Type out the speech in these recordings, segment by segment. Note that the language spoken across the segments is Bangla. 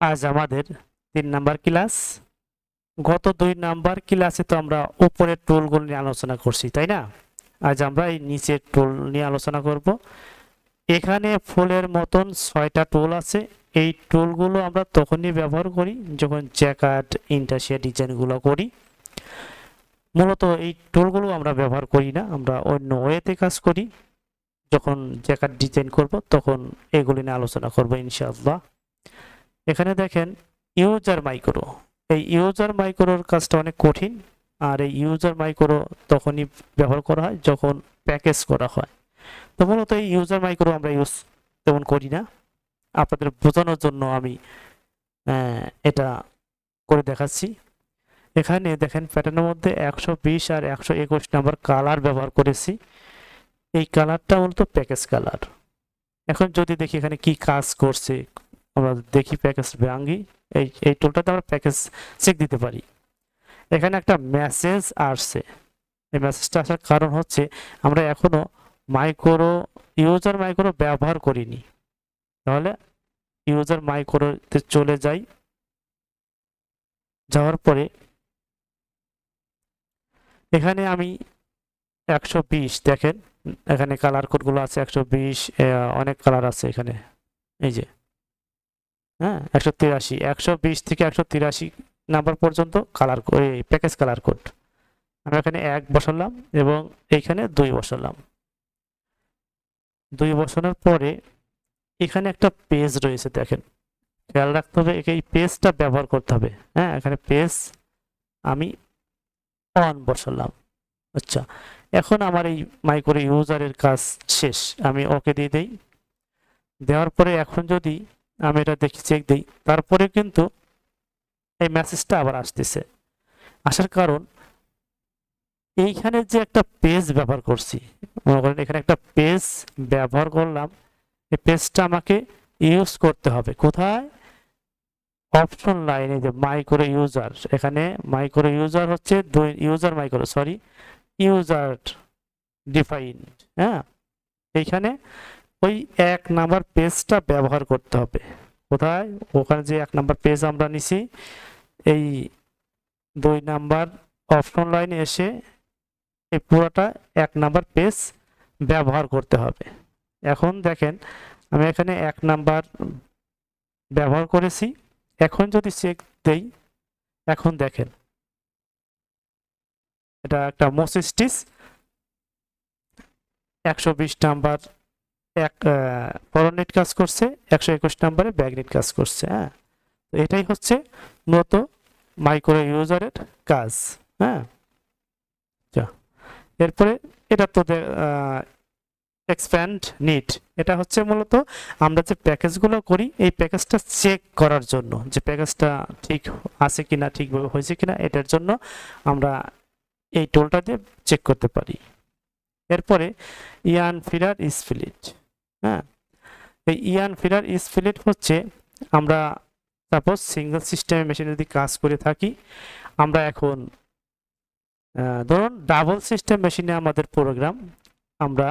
আজ আমাদের 3 নাম্বার ক্লাস। গত 2 নাম্বার ক্লাসে তো আমরা উপরের টুলগুলো নিয়ে আলোচনা করছি, তাই না? আজ আমরা এই নিচের টুল নিয়ে আলোচনা করব। এখানে ফুলের মতন 6টা টুল আছে। এই টুলগুলো আমরা তখনই ব্যবহার করি যখন জ্যাকার্ড ইন্টারশিয়া ডিজাইনগুলো করি। মূলত এই টুলগুলো আমরা ব্যবহার করি না, আমরা অন্য ওয়েতে কাজ করি। যখন জ্যাকার্ড ডিজাইন করব তখন এগুলি নিয়ে আলোচনা করব ইনশাআল্লাহ। এখানে দেখেন ইউজার মাইক্রো। এই ইউজার মাইক্রোর কাজটা অনেক কঠিন। আর এই ইউজার মাইক্রো তখনই ব্যবহার করা হয় যখন প্যাকেজ করা হয়। তো মূলত এই ইউজার মাইক্রো আমরা ইউজ তেমন করি না। আপনাদের বোঝানোর জন্য আমি এটা করে দেখাচ্ছি। এখানে দেখেন প্যাটার্নের মধ্যে 120 আর 121 নাম্বার কালার ব্যবহার করেছি। এই কালারটা মূলত প্যাকেজ কালার। এখন যদি দেখি এখানে কি কাজ করছে, আমরা দেখি প্যাকেজ ভাঙি। এই টুলটাতে আমরা প্যাকেজ চেক দিতে পারি। এখানে একটা মেসেজ আসছে। এই মেসেজটা আসার কারণ হচ্ছে আমরা এখনো ইউজার মাইক্রো ব্যবহার করিনি। তাহলে ইউজার মাইক্রোতে চলে যাই। যাওয়ার পরে এখানে আমি 120 দেখেন, এখানে কালার কোডগুলো আছে 120। অনেক কালার আছে এখানে, এই যে হ্যাঁ 183, 120 থেকে 183 নাম্বার পর্যন্ত কালার প্যাকেজ কালার কোড। আমি এখানে 1 বসালাম এবং এইখানে 2 বসালাম। 2 বসানোর পরে এখানে একটা পেজ রয়েছে, দেখেন খেয়াল রাখতে হবে, এই পেজটা ব্যবহার করতে হবে। হ্যাঁ, এখানে পেজ আমি অন বসালাম। আচ্ছা, এখন আমার এই মাইক্রো ইউজারের কাজ শেষ, আমি ওকে দিয়ে দেই। দেওয়ার পরে এখন যদি আমি এটা দেখি চেক দিই, তারপরে কিন্তু এই মেসেজটা আবার আসতেছে। আসার কারণ এইখানে যে একটা পেজ ব্যবহার করছি, মনে করেন এখানে একটা পেজ ব্যবহার করলাম। এই পেজটা আমাকে ইউজ করতে হবে কোথায়? অপশন লাইনে, যে মাইক্রো ইউজার। এখানে মাইক্রো ইউজার হচ্ছে user micro, sorry, user define. হ্যাঁ, এইখানে ওই 1 নাম্বার পেজটা ব্যবহার করতে হবে। কোথায়? ওখানে যে 1 নাম্বার পেজ আমরা নিছি, এই 2 নাম্বার অপশন লাইনে এসে এই পুরোটা 1 নাম্বার পেজ ব্যবহার করতে হবে। এখন দেখেন আমি এখানে 1 নাম্বার ব্যবহার করেছি। এখন যদি চেক দেই, এখন দেখেন এটা একটা মোসিস্টিস 120 নাম্বার এক ফরনেট কাজ করছে, 121 নাম্বারে ব্যাকনেট কাজ করছে। হ্যাঁ, তো এটাই হচ্ছে মূলত মাইক্রো ইউজারের কাজ। হ্যাঁ, এরপরে এটা তো এক্সপ্যান্ড নিট। এটা হচ্ছে মূলত আমরা যে প্যাকেজগুলো করি এই প্যাকেজটা চেক করার জন্য, যে প্যাকেজটা ঠিক আছে কিনা, ঠিকভাবে হয়েছে কিনা, এটার জন্য আমরা এই টুলটা দিয়ে চেক করতে পারি। এরপরে ইয়ান ফিডার স্প্লিট। হ্যাঁ, এই ইয়ান ফিডার স্প্লিট হচ্ছে আমরা সাপোজ সিঙ্গেল সিস্টেমে মেশিনে যদি কাজ করে থাকি, আমরা এখন ধরুন ডাবল সিস্টেম মেশিনে আমাদের প্রোগ্রাম, আমরা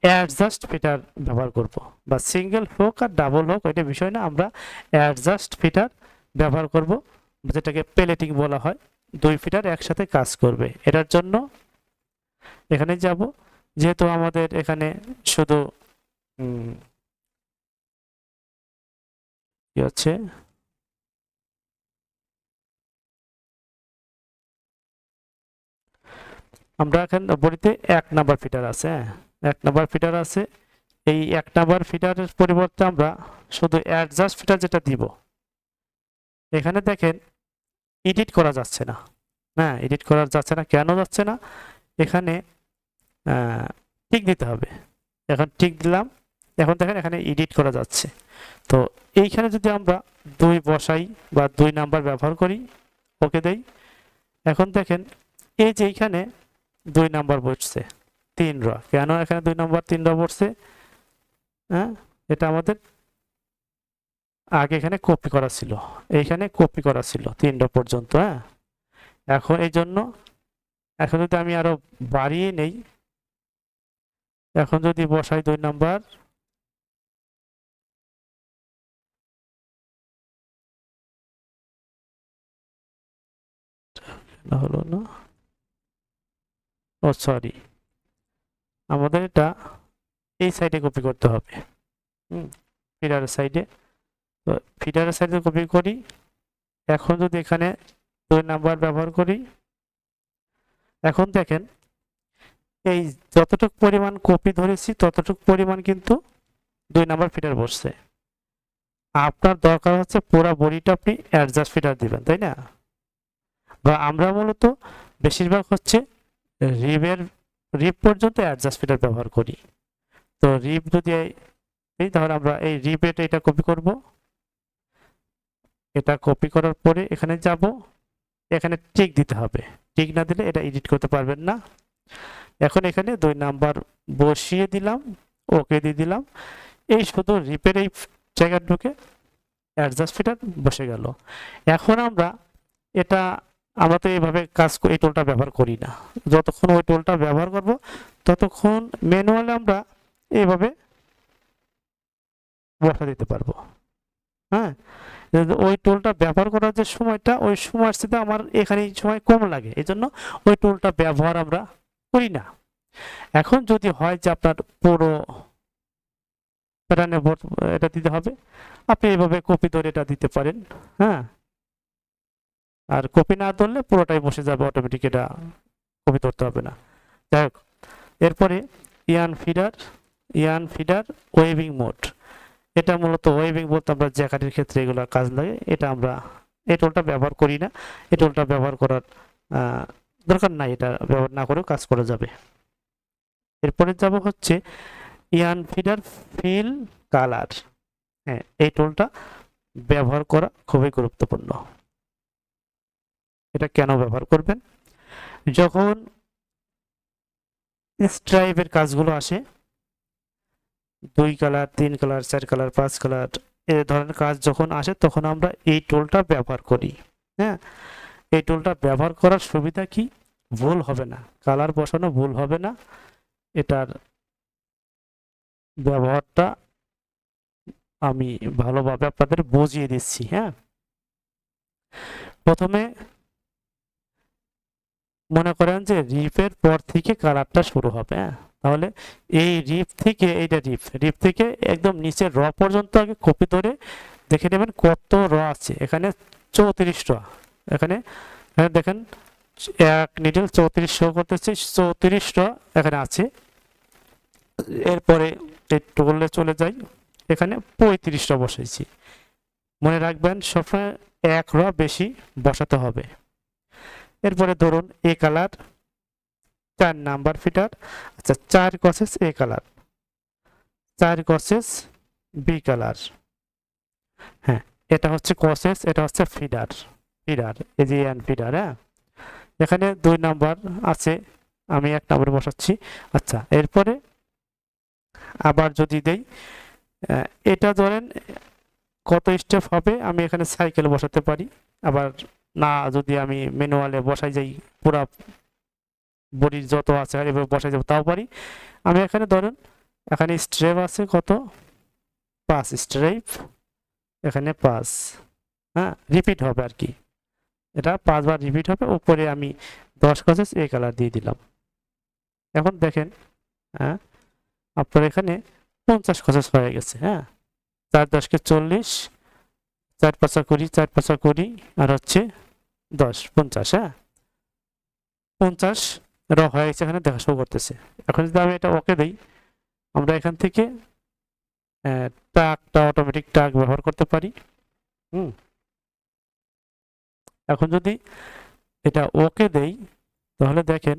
অ্যাডজাস্ট ফিটার ব্যবহার করব। বা সিঙ্গেল হোক আর ডাবল হোক ওইটা বিষয় না, আমরা অ্যাডজাস্ট ফিটার ব্যবহার করব, যেটাকে পেলেটিং বলা হয়। 2 ফিটার একসাথে কাজ করবে। এটার জন্য এখানে যাব, যেহেতু আমাদের এখানে শুধু কি হচ্ছে, আমরা এখানে বলিতে 1 নাম্বার ফিটার আছে। হ্যাঁ, 1 নাম্বার ফিটার আছে। এই 1 নাম্বার ফিটারের পরিবর্তে আমরা শুধু অ্যাডজাস্ট ফিটার যেটা দিব, এখানে দেখেন এডিট করা যাচ্ছে না। হ্যাঁ, এডিট করা যাচ্ছে না, কেন যাচ্ছে না? এখানে টিক দিতে হবে। এখন টিক দিলাম, এখন দেখেন এখানে এডিট করা যাচ্ছে। তো এইখানে যদি আমরা 2 বসাই বা 2 নাম্বার ব্যবহার করি, ওকে দেই, এখন দেখেন এই যে এইখানে 2 নাম্বার বসছে 3 র। কেন এখানে 2 নাম্বার 3 র বসছে? হ্যাঁ, এটা আমাদের আগে এখানে কপি করা ছিল, এইখানে কপি করা ছিল 3 র পর্যন্ত। হ্যাঁ, এখন এই জন্য এখন যদি আমি আরো বাড়িয়ে নেই, এখন যদি বসাই 2 নাম্বার, না হলো না, ও সরি, আমাদের এটা এই সাইডে কপি করতে হবে। ফিডারের সাইডে, তো ফিডারের সাইডে কপি করি। এখন যদি এখানে 2 নাম্বার ব্যবহার করি, এখন দেখেন এই যতটুকু পরিমাণ কপি ধরেছি ততটুকু পরিমাণ কিন্তু 2 নাম্বার ফিডার বসছে। আপনার দরকার হচ্ছে পুরো বডিটা আপনি অ্যাডজাস্ট ফিডার দিবেন, তাই না? বা আমরা মূলত বেশিরভাগ হচ্ছে রিব পর্যন্ত অ্যাডজাস্ট ফিডার ব্যবহার করি। তো রিব যদি এই তাহলে আমরা এই রিবেট এটা কপি করব। এটা কপি করার পরে এখানে যাব, এখানে টিক দিতে হবে। টিক না দিলে এটা এডিট করতে পারবেন না। এখন এখানে 2 নাম্বার বসিয়ে দিলাম, ওকে দিয়ে দিলাম। এই শুধু রিপের এই জায়গা ঢুকে অ্যাডজাস্ট ফিটার বসে গেল। এখন আমরা তো এইভাবে এই টুলটা ব্যবহার করি না। যতক্ষণ ওই টুলটা ব্যবহার করব ততক্ষণ ম্যানুয়ালি আমরা এইভাবে বসা দিতে পারবো। হ্যাঁ, ওই টুলটা ব্যবহার করার যে সময়টা, ওই সময়ের সাথে আমার এখানে সময় কম লাগে, এই জন্য ওই টুলটা ব্যবহার আমরা করি না। এখন যদি হয় যে আপনার পুরো প্যাটার্নে এটা দিতে হবে, আপনি এইভাবে কপি ধরে এটা দিতে পারেন। হ্যাঁ, আর কপি না ধরলে পুরোটাই বসে যাবে অটোমেটিক, এটা কপি ধরতে হবে না। যাই হোক, এরপরে ইয়ান ফিডার ওয়েভিং মোড। এটা মূলত ওয়েভিং বলতে আমরা জ্যাকেটের ক্ষেত্রে এগুলো কাজ লাগে। এটা আমরা এই টুলটা ব্যবহার করি না, এই টুলটা ব্যবহার করার দরকার নাই, এটা ব্যবহার না করেও কাজ করা যাবে। এরপরে যাব হচ্ছে ইয়ান ফিডার ফিল কালার। হ্যাঁ, এই টুলটা ব্যবহার করা খুবই গুরুত্বপূর্ণ। এটা কেন ব্যবহার করবেন? যখন স্ট্রাইপের কাজগুলো আসে, 2 কালার, 3 কালার, 4 কালার, 5 কালার এই ধরনের কাজ যখন আসে তখন আমরা এই টুলটা ব্যবহার করি। হ্যাঁ, এই টুলটা ব্যবহার করার সুবিধা কি? ভুল হবে না, কালার বসানো ভুল হবে না। এটার ব্যবহারটা আমি ভালোভাবে আপনাদের বুঝিয়ে দিচ্ছি। হ্যাঁ, প্রথমে মনে করেন যে রিপের পর থেকে কালারটা শুরু হবে। হ্যাঁ, তাহলে এই রিপ থেকে, এইটা রিপ থেকে একদম নিচের র পর্যন্ত আগে কপি ধরে দেখে নেবেন কত র আছে। এখানে 34 র, এখানে দেখেন এক নিডল 34 শো করতেছে, 34 র এখানে আছে। এরপরে এই টুলে চলে যাই, এখানে 35 র বসাইছি। মনে রাখবেন সবসময় 1 র বেশি বসাতে হবে। এরপরে ধরুন এ কালার 4 নাম্বার ফিটার, আচ্ছা 4 কসেস এ কালার, 4 কসেস বি কালার। হ্যাঁ, এটা হচ্ছে কসেস, এটা হচ্ছে ফিডার, এই যে এন ফিডার। হ্যাঁ, এখানে 2 নাম্বার আছে, আমি 1 নাম্বার বসাচ্ছি। আচ্ছা, এরপরে আবার যদি দেই, এটা ধরেন কত স্টেপ হবে, আমি এখানে সাইকেল বসাতে পারি। আবার না, যদি আমি ম্যানুয়ালে বসাই যাই, পুরা বডির যত আছে আর এভাবে বসাই যাবো তাও পারি। আমি এখানে ধরেন, এখানে স্ট্রেপ আছে কত, 5 স্ট্রেপ, এখানে 5। হ্যাঁ, রিপিট হবে আর কি, এটা 5 বার রিপিট হবে। উপরে আমি 10 কসেস এই কালার দিয়ে দিলাম। এখন দেখেন, হ্যাঁ, আপনার এখানে 50 কসেস হয়ে গেছে। হ্যাঁ, 4 10 কে 40, 4 5 20, 4 5 20 আর হচ্ছে 10, 50। হ্যাঁ, 50 র হয়ে গেছে, এখানে দেখা শুরু করতেছে। এখন যদি আমি এটা ওকে দেই, আমরা এখান থেকে টাগটা অটোমেটিক টাগ ব্যবহার করতে পারি। এখন যদি এটা ওকে দেই, তাহলে দেখেন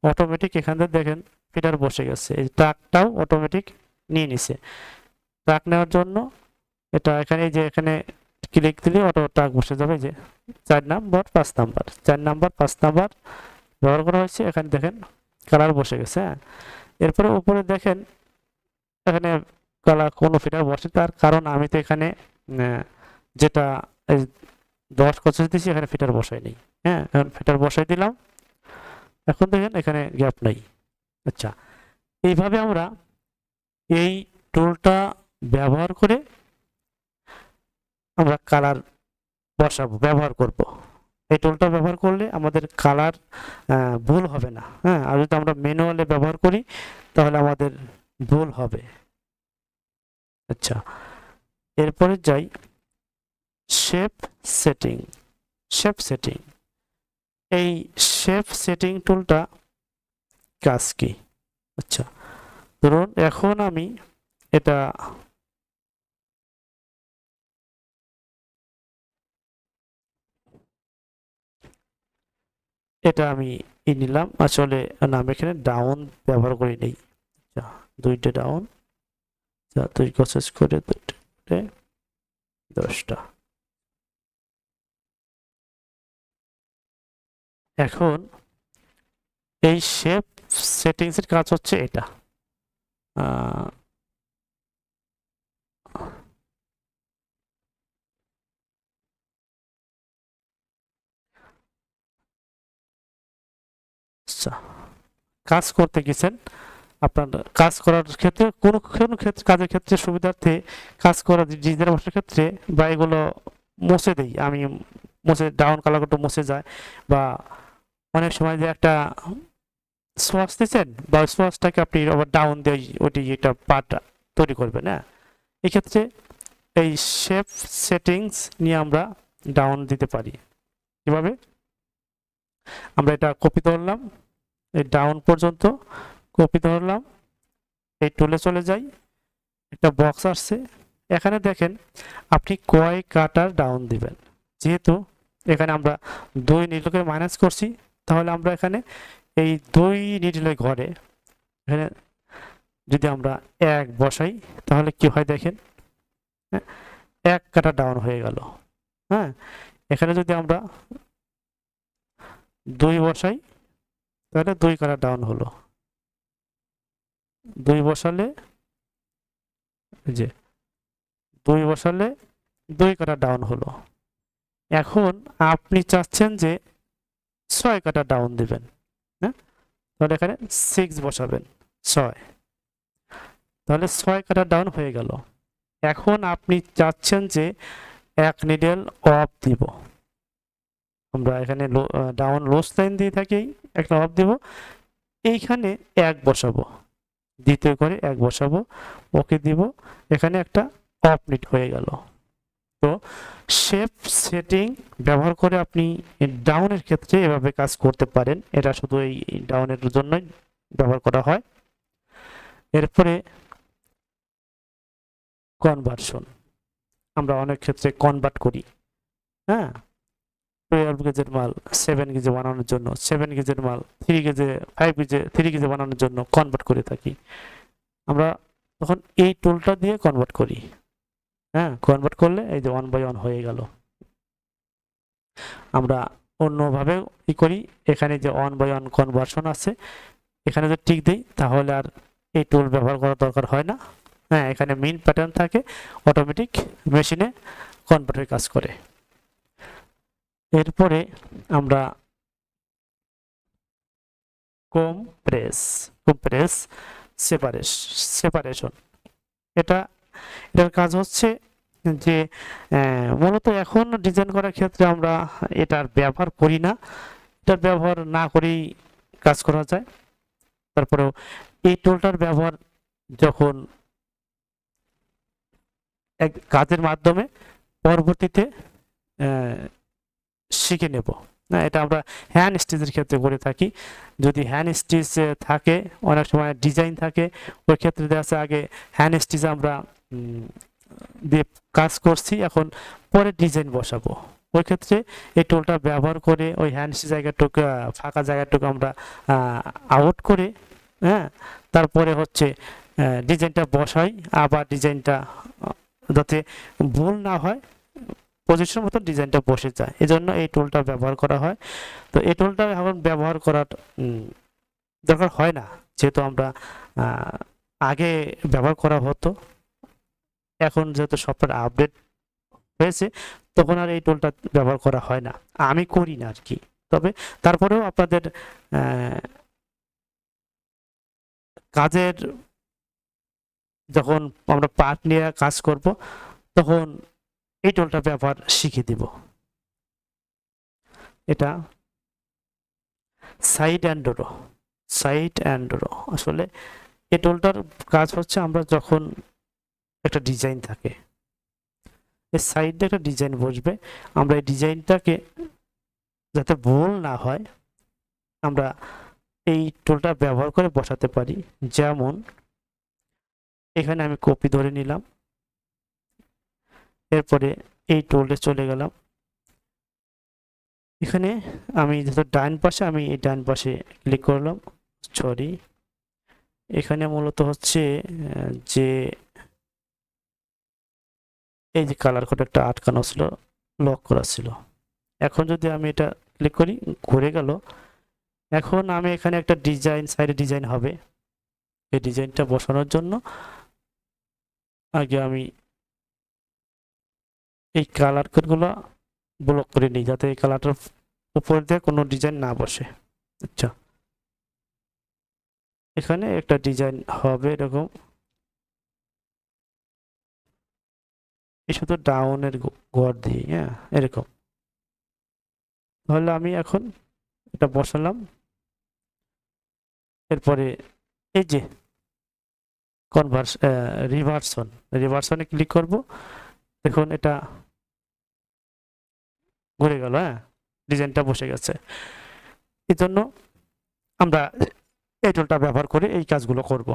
অটোমেটিক এখান থেকে দেখেন ফিটার বসে গেছে, এই টাগটাও অটোমেটিক নিয়ে নিছে। টাগ নেওয়ার জন্য এটা এখানে, যে এখানে ক্লিক দিলে অটো টাগ বসে যাবে। যে 4 নাম্বার 5 নাম্বার, 4 নাম্বার 5 নাম্বার ব্যবহার করা হয়েছে। এখানে দেখেন কালার বসে গেছে। হ্যাঁ, এরপরে উপরে দেখেন এখানে কালার কোনো ফিটার বসে, তার কারণ আমি তো এখানে যেটা 10 কসেস দিয়েছি, এখানে ফিটার বসাই নেই। হ্যাঁ, এখন ফিটার বসাই দিলাম, এখন দেখেন এখানে গ্যাপ নাই। আচ্ছা, এইভাবে আমরা এই টুলটা ব্যবহার করে আমরা কালার ব্যবহার করব। এই টুলটা ব্যবহার করলে আমাদের কালার ভুল হবে না। হ্যাঁ, আর যদি আমরা ম্যানুয়ালি ব্যবহার করি তাহলে আমাদের ভুল হবে। আচ্ছা, এরপরে যাই শেপ সেটিং। শেপ সেটিং, এই শেপ সেটিং টুলটা কাজ কি? আচ্ছা, ধরুন এখন আমি এটা এটা আমি নিলাম, আসলে না আমি এখানে ডাউন ব্যবহার করি নেই। আচ্ছা, দুইটা ডাউন, দুই প্রসেস করে দুইটা 10টা। এখন এই শেপ সেটিংস এর কাজ হচ্ছে এটা। আচ্ছা, কাজ করতে গেছেন, আপনার কাজ করার ক্ষেত্রে কোনো কোনো ক্ষেত্রে কাজের ক্ষেত্রে সুবিধার্থে কাজ করা ডিজাইন বসার ক্ষেত্রে বা এগুলো মুছে দেই আমি, মুছে ডাউন কালার করতে মুছে যায়, বা অনেক সময় যে একটা সোয়াচ দিচ্ছেন বা সোয়াচটাকে আপনি আবার ডাউন দিয়ে ওটি একটা পার্ট তৈরি করবেন। হ্যাঁ, এক্ষেত্রে এই শেপ সেটিংস নিয়ে আমরা ডাউন দিতে পারি। কিভাবে? আমরা এটা কপি ধরলাম, এই ডাউন পর্যন্ত কপি ধরলাম, এই টুলে চলে যাই, একটা বক্স আসছে, এখানে দেখেন আপনি কয় কাটার ডাউন দিবেন। যেহেতু এখানে আমরা 2 নিডলকে মাইনাস করছি, তাহলে আমরা এখানে এই 2 নিডলের ঘরে এখানে যদি আমরা 1 বসাই তাহলে কি হয় দেখেন, হ্যাঁ, 1 কাটা ডাউন হয়ে গেল। হ্যাঁ, এখানে যদি আমরা 2 বসাই তাহলে 2 কাটা ডাউন হলো। 2 বসালে যে 2 বসালে 2 কাটা ডাউন হলো। এখন আপনি চাচ্ছেন যে 6 কাটা ডাউন দিবেন। হ্যাঁ, তাহলে এখানে 6 বসাবেন, 6, তাহলে 6 কাটা ডাউন হয়ে গেল। এখন আপনি চাচ্ছেন যে 1 নিডল অফ দিব, আমরা এখানে ডাউন লোস লাইন দিয়ে থাকি, একটা অফ দিব, এইখানে 1 বসাবো, দ্বিতীয় করে 1 বসাবো, ওকে দিব, এখানে একটা অফ নিট হয়ে গেল। তো শেপ সেটিং ব্যবহার করে আপনি ডাউনের ক্ষেত্রে এভাবে কাজ করতে পারেন, এটা শুধু এই ডাউনের জন্যই ব্যবহার করা হয়। এরপরে কনভার্সন, আমরা অনেক ক্ষেত্রে কনভার্ট করি। হ্যাঁ, 12 গেজের মাল 7 গেজে বানানোর জন্য, 7 গেজের মাল 3 গেজে 5 গেজে 3 গেজে বানানোর জন্য কনভার্ট করে থাকি। আমরা তখন এই টুলটা দিয়ে কনভার্ট করি। হ্যাঁ, কনভার্ট করলে এই যে 1/1 হয়ে গেল। আমরা অন্যভাবে কি করি, এখানে যে 1/1 কনভার্সন আছে, এখানে যদি টিক দিই তাহলে আর এই টুল ব্যবহার করার দরকার হয় না। হ্যাঁ, এখানে মেইন প্যাটার্ন থাকে, অটোমেটিক মেশিনে কনভার্টের কাজ করে। এরপরে আমরা কম্প্রেস সেপারেশন, এটার কাজ হচ্ছে যে মূলত এখন ডিজাইন করার ক্ষেত্রে আমরা এটার ব্যবহার করি না, এটার ব্যবহার না করেই কাজ করা যায়। তারপরেও এই টুলটার ব্যবহার যখন এক কাজের মাধ্যমে পরবর্তীতে শিখে নেব। না, এটা আমরা হ্যান্ড স্টিচের ক্ষেত্রে করে থাকি। যদি হ্যান্ড স্টিচ থাকে, অনেক সময় ডিজাইন থাকে, ওই ক্ষেত্রে দেখা যাচ্ছে আগে হ্যান্ড স্টিচ আমরা দিয়ে কাজ করছি, এখন পরে ডিজাইন বসাবো, ওই ক্ষেত্রে এই টুলটা ব্যবহার করে ওই হ্যান্ড স্টিচ জায়গাটুকু ফাঁকা জায়গাটুকু আমরা আউট করে, হ্যাঁ, তারপরে হচ্ছে ডিজাইনটা বসাই, আবার ডিজাইনটা যাতে ভুল না হয়, পজিশন মতো ডিজাইনটা বসে যায়, এজন্য এই টুলটা ব্যবহার করা হয়। তো এই টুলটা এখন ব্যবহার করার দরকার হয় না, যেহেতু আমরা আগে ব্যবহার করা হতো, এখন যেহেতু সফটওয়্যার আপডেট হয়েছে তখন আর এই টুলটা ব্যবহার করা হয় না, আমি করি না আর কি। তবে তারপরেও আপনাদের কাজের যখন আমরা পার্ট নিয়ে কাজ করব তখন এই টুলটা ব্যবহার শিখিয়ে দিব। এটা side and rho, side and rho. আসলে এই টুলটার কাজ হচ্ছে আমরা যখন একটা ডিজাইন থাকে, এই সাইডে একটা ডিজাইন বসবে, আমরা এই ডিজাইনটাকে যাতে ভুল না হয় আমরা এই টুলটা ব্যবহার করে বসাতে পারি। যেমন এখানে আমি কপি ধরে নিলাম, এরপরে এই টুলে চলে গেলাম, এখানে আমি যেহেতু ডান পাশে, আমি এই ডান পাশে ক্লিক করলাম, সরি এখানে মূলত হচ্ছে যে এই যে কালার কোড একটা আটকানো ছিল, লক করা ছিল। এখন যদি আমি এটা ক্লিক করি, ঘুরে গেল। এখন আমি এখানে একটা ডিজাইন, সাইডে ডিজাইন হবে, এই ডিজাইনটা বসানোর জন্য আগে আমি এই কালার কোডগুলো ব্লক করে নিই, যাতে এই কালারটার উপর দিয়ে কোনো ডিজাইন না বসে। আচ্ছা, এখানে একটা ডিজাইন হবে এরকম, এই শুধু ডাউনের ঘর দিয়ে, হ্যাঁ এরকম। তাহলে আমি এখন এটা বসালাম, এরপরে এই যে রিভার্সনে ক্লিক করব, দেখুন এটা ঘুরে গেল, হ্যাঁ ডিজাইনটা বসে গেছে। এই জন্য আমরা এই টুলটা ব্যবহার করে এই কাজগুলো করব।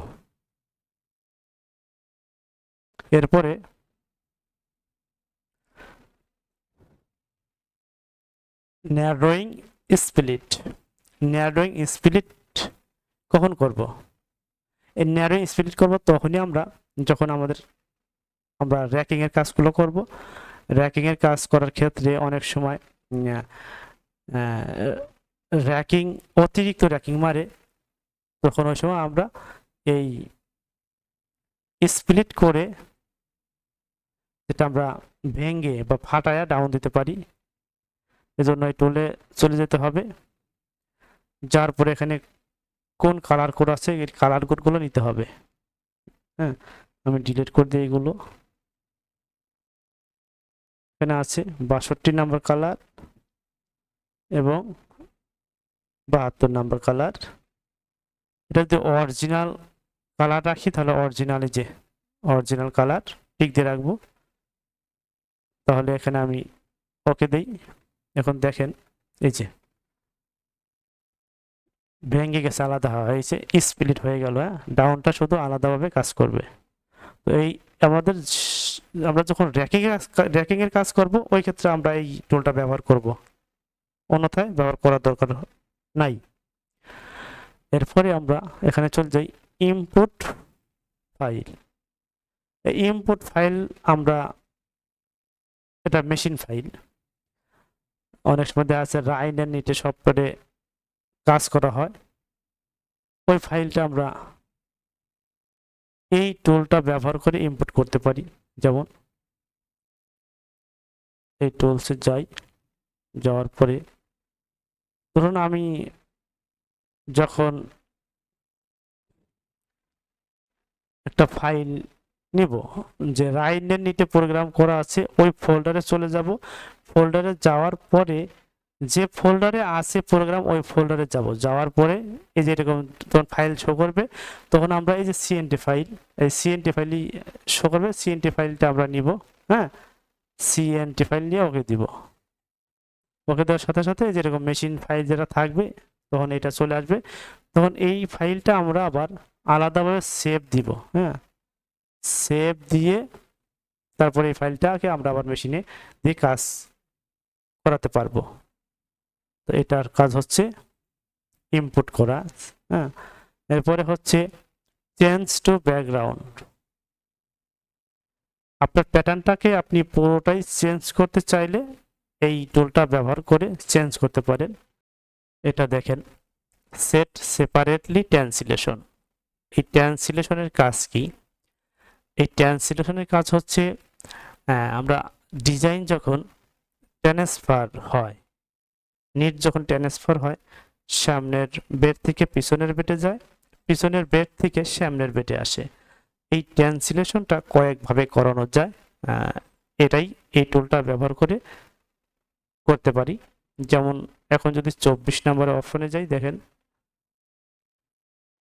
এরপরে ন্যারোয়িং স্প্লিট, ন্যারোয়িং স্প্লিট কখন করব? এই ন্যারোয়িং স্প্লিট করব তখনই যখন আমরা র্যাকিং এর কাজগুলো করব। র্যাকিং এর কাজ করার ক্ষেত্রে অনেক সময় র্যাকিং, অতিরিক্ত র্যাকিং মারে, তখন ওই সময় আমরা এই স্প্লিট করে যেটা আমরা ভেঙে বা ফাটায়া ডাউন দিতে পারি। এজন্য এই টুলে চলে যেতে হবে, যার পরে এখানে কোন কালার কোড আছে এই কালার কোডগুলো নিতে হবে। হ্যাঁ, আমি ডিলিট করে দিই এগুলো। এখানে আছে 62 নাম্বার কালার এবং 72 নাম্বার কালার। এটা যদি অরিজিনাল কালার রাখি তাহলে অরিজিনাল কালার টিক দিয়ে রাখবো। তাহলে এখানে আমি ওকে দেই। এখন দেখেন এই যে ভেঙে গেছে, আলাদা হয়েছে, স্প্লিট হয়ে গেল। হ্যাঁ, ডাউনটা শুধু আলাদাভাবে কাজ করবে। তো এই আমরা যখন র্যাকিং এর কাজ করব, ওই ক্ষেত্রে আমরা এই টুলটা ব্যবহার করব, অন্যথায় ব্যবহার করার দরকার নাই। এরপরে আমরা এখানে চলে যাই ইনপুট ফাইল। এই ইনপুট ফাইল আমরা, এটা মেশিন ফাইল, অনেক সময় দেখা যাচ্ছে রাইনের নিটে সফটওয়্যারে কাজ করা হয়, ওই ফাইলটা আমরা এই টুলটা ব্যবহার করে ইনপুট করতে পারি। যেমন এই টুলসে যাওয়ার পরে ধরুন আমি যখন একটা ফাইল নিব, যে রাইনের নিটে প্রোগ্রাম করা আছে ওই ফোল্ডারে চলে যাব। ফোল্ডারে যাওয়ার পরে যে ফোল্ডারে আছে প্রোগ্রাম, ওই ফোল্ডারে যাওয়ার পরে এই যে এরকম তখন ফাইল শো করবে, তখন আমরা এই যে সিএনটি ফাইল, এই সিএনটি ফাইলই শো করবে, সিএনটি ফাইলটা আমরা নিব। হ্যাঁ, সিএনটি ফাইল নিয়ে ওকে দিব। ওকে দেওয়ার সাথে সাথে যেরকম মেশিন ফাইল যেটা থাকবে তখন এটা চলে আসবে। তখন এই ফাইলটা আমরা আবার আলাদাভাবে সেভ দিব। হ্যাঁ, সেভ দিয়ে তারপরে এই ফাইলটাকে আমরা আবার মেশিনে দিয়ে কাজ করাতে পারবো। তো এটার কাজ হচ্ছে ইনপুট করা। হ্যাঁ, এরপরে হচ্ছে চেঞ্জ টু ব্যাকগ্রাউন্ড। আপনার প্যাটার্নটাকে আপনি পুরোটাই চেঞ্জ করতে চাইলে এই টুলটা ব্যবহার করে চেঞ্জ করতে পারেন। এটা দেখেন, সেট সেপারেটলি ট্রান্সলেশন। এই ট্রান্সলেশনের কাজ কি? এই ট্রান্সলেশনের কাজ হচ্ছে আমরা ডিজাইন যখন ট্রান্সফার হয়, নিট যখন ট্রান্সফার হয়, সামনের বেড থেকে পিছনের বেডে যায়, পিছনের বেড থেকে সামনের বেডে আসে। এই ট্রান্সলেশনটা কয়েকভাবে করানো যায়, এটাই এই টুলটা ব্যবহার করে করতে পারি। যেমন এখন যদি 24 নম্বরের অপশনে যাই, দেখেন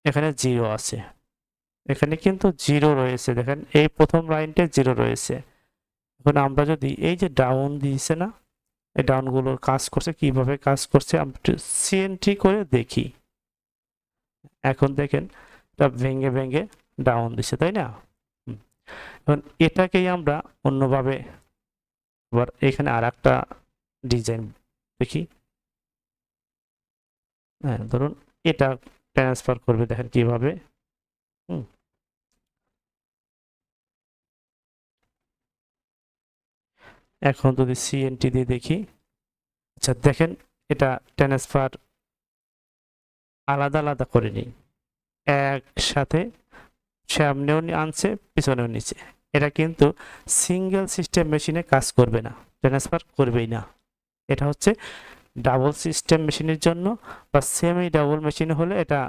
এখানে 0 আছে, এখানে কিন্তু 0 রয়েছে, দেখেন এই প্রথম লাইনটা 0 রয়েছে। এখন আমরা যদি এই যে ডাউন দিয়েছে না, এই ডাউনগুলোর কাজ করছে, কিভাবে কাজ করছে আমরা সিএনটি করে দেখি। এখন দেখেন এটা ভেঙে ভেঙে ডাউন দিছে, তাই না? এখন এটাকেই আমরা অন্যভাবে আবার এখানে আর একটা ডিজাইন দেখি। হ্যাঁ, ধরুন এটা ট্রান্সফার করবে, দেখেন কিভাবে। এখন যদি সিএনটি দিয়ে দেখি, আচ্ছা দেখেন এটা ট্রান্সফার আলাদা আলাদা করে নিই, একসাথে সামনেও আনছে পিছনেও নিচে। এটা কিন্তু সিঙ্গেল সিস্টেম মেশিনে কাজ করবে না, ট্রান্সফার করবেই না। এটা হচ্ছে ডাবল সিস্টেম মেশিনের জন্য বা সেমি ডাবল মেশিনে হলে এটা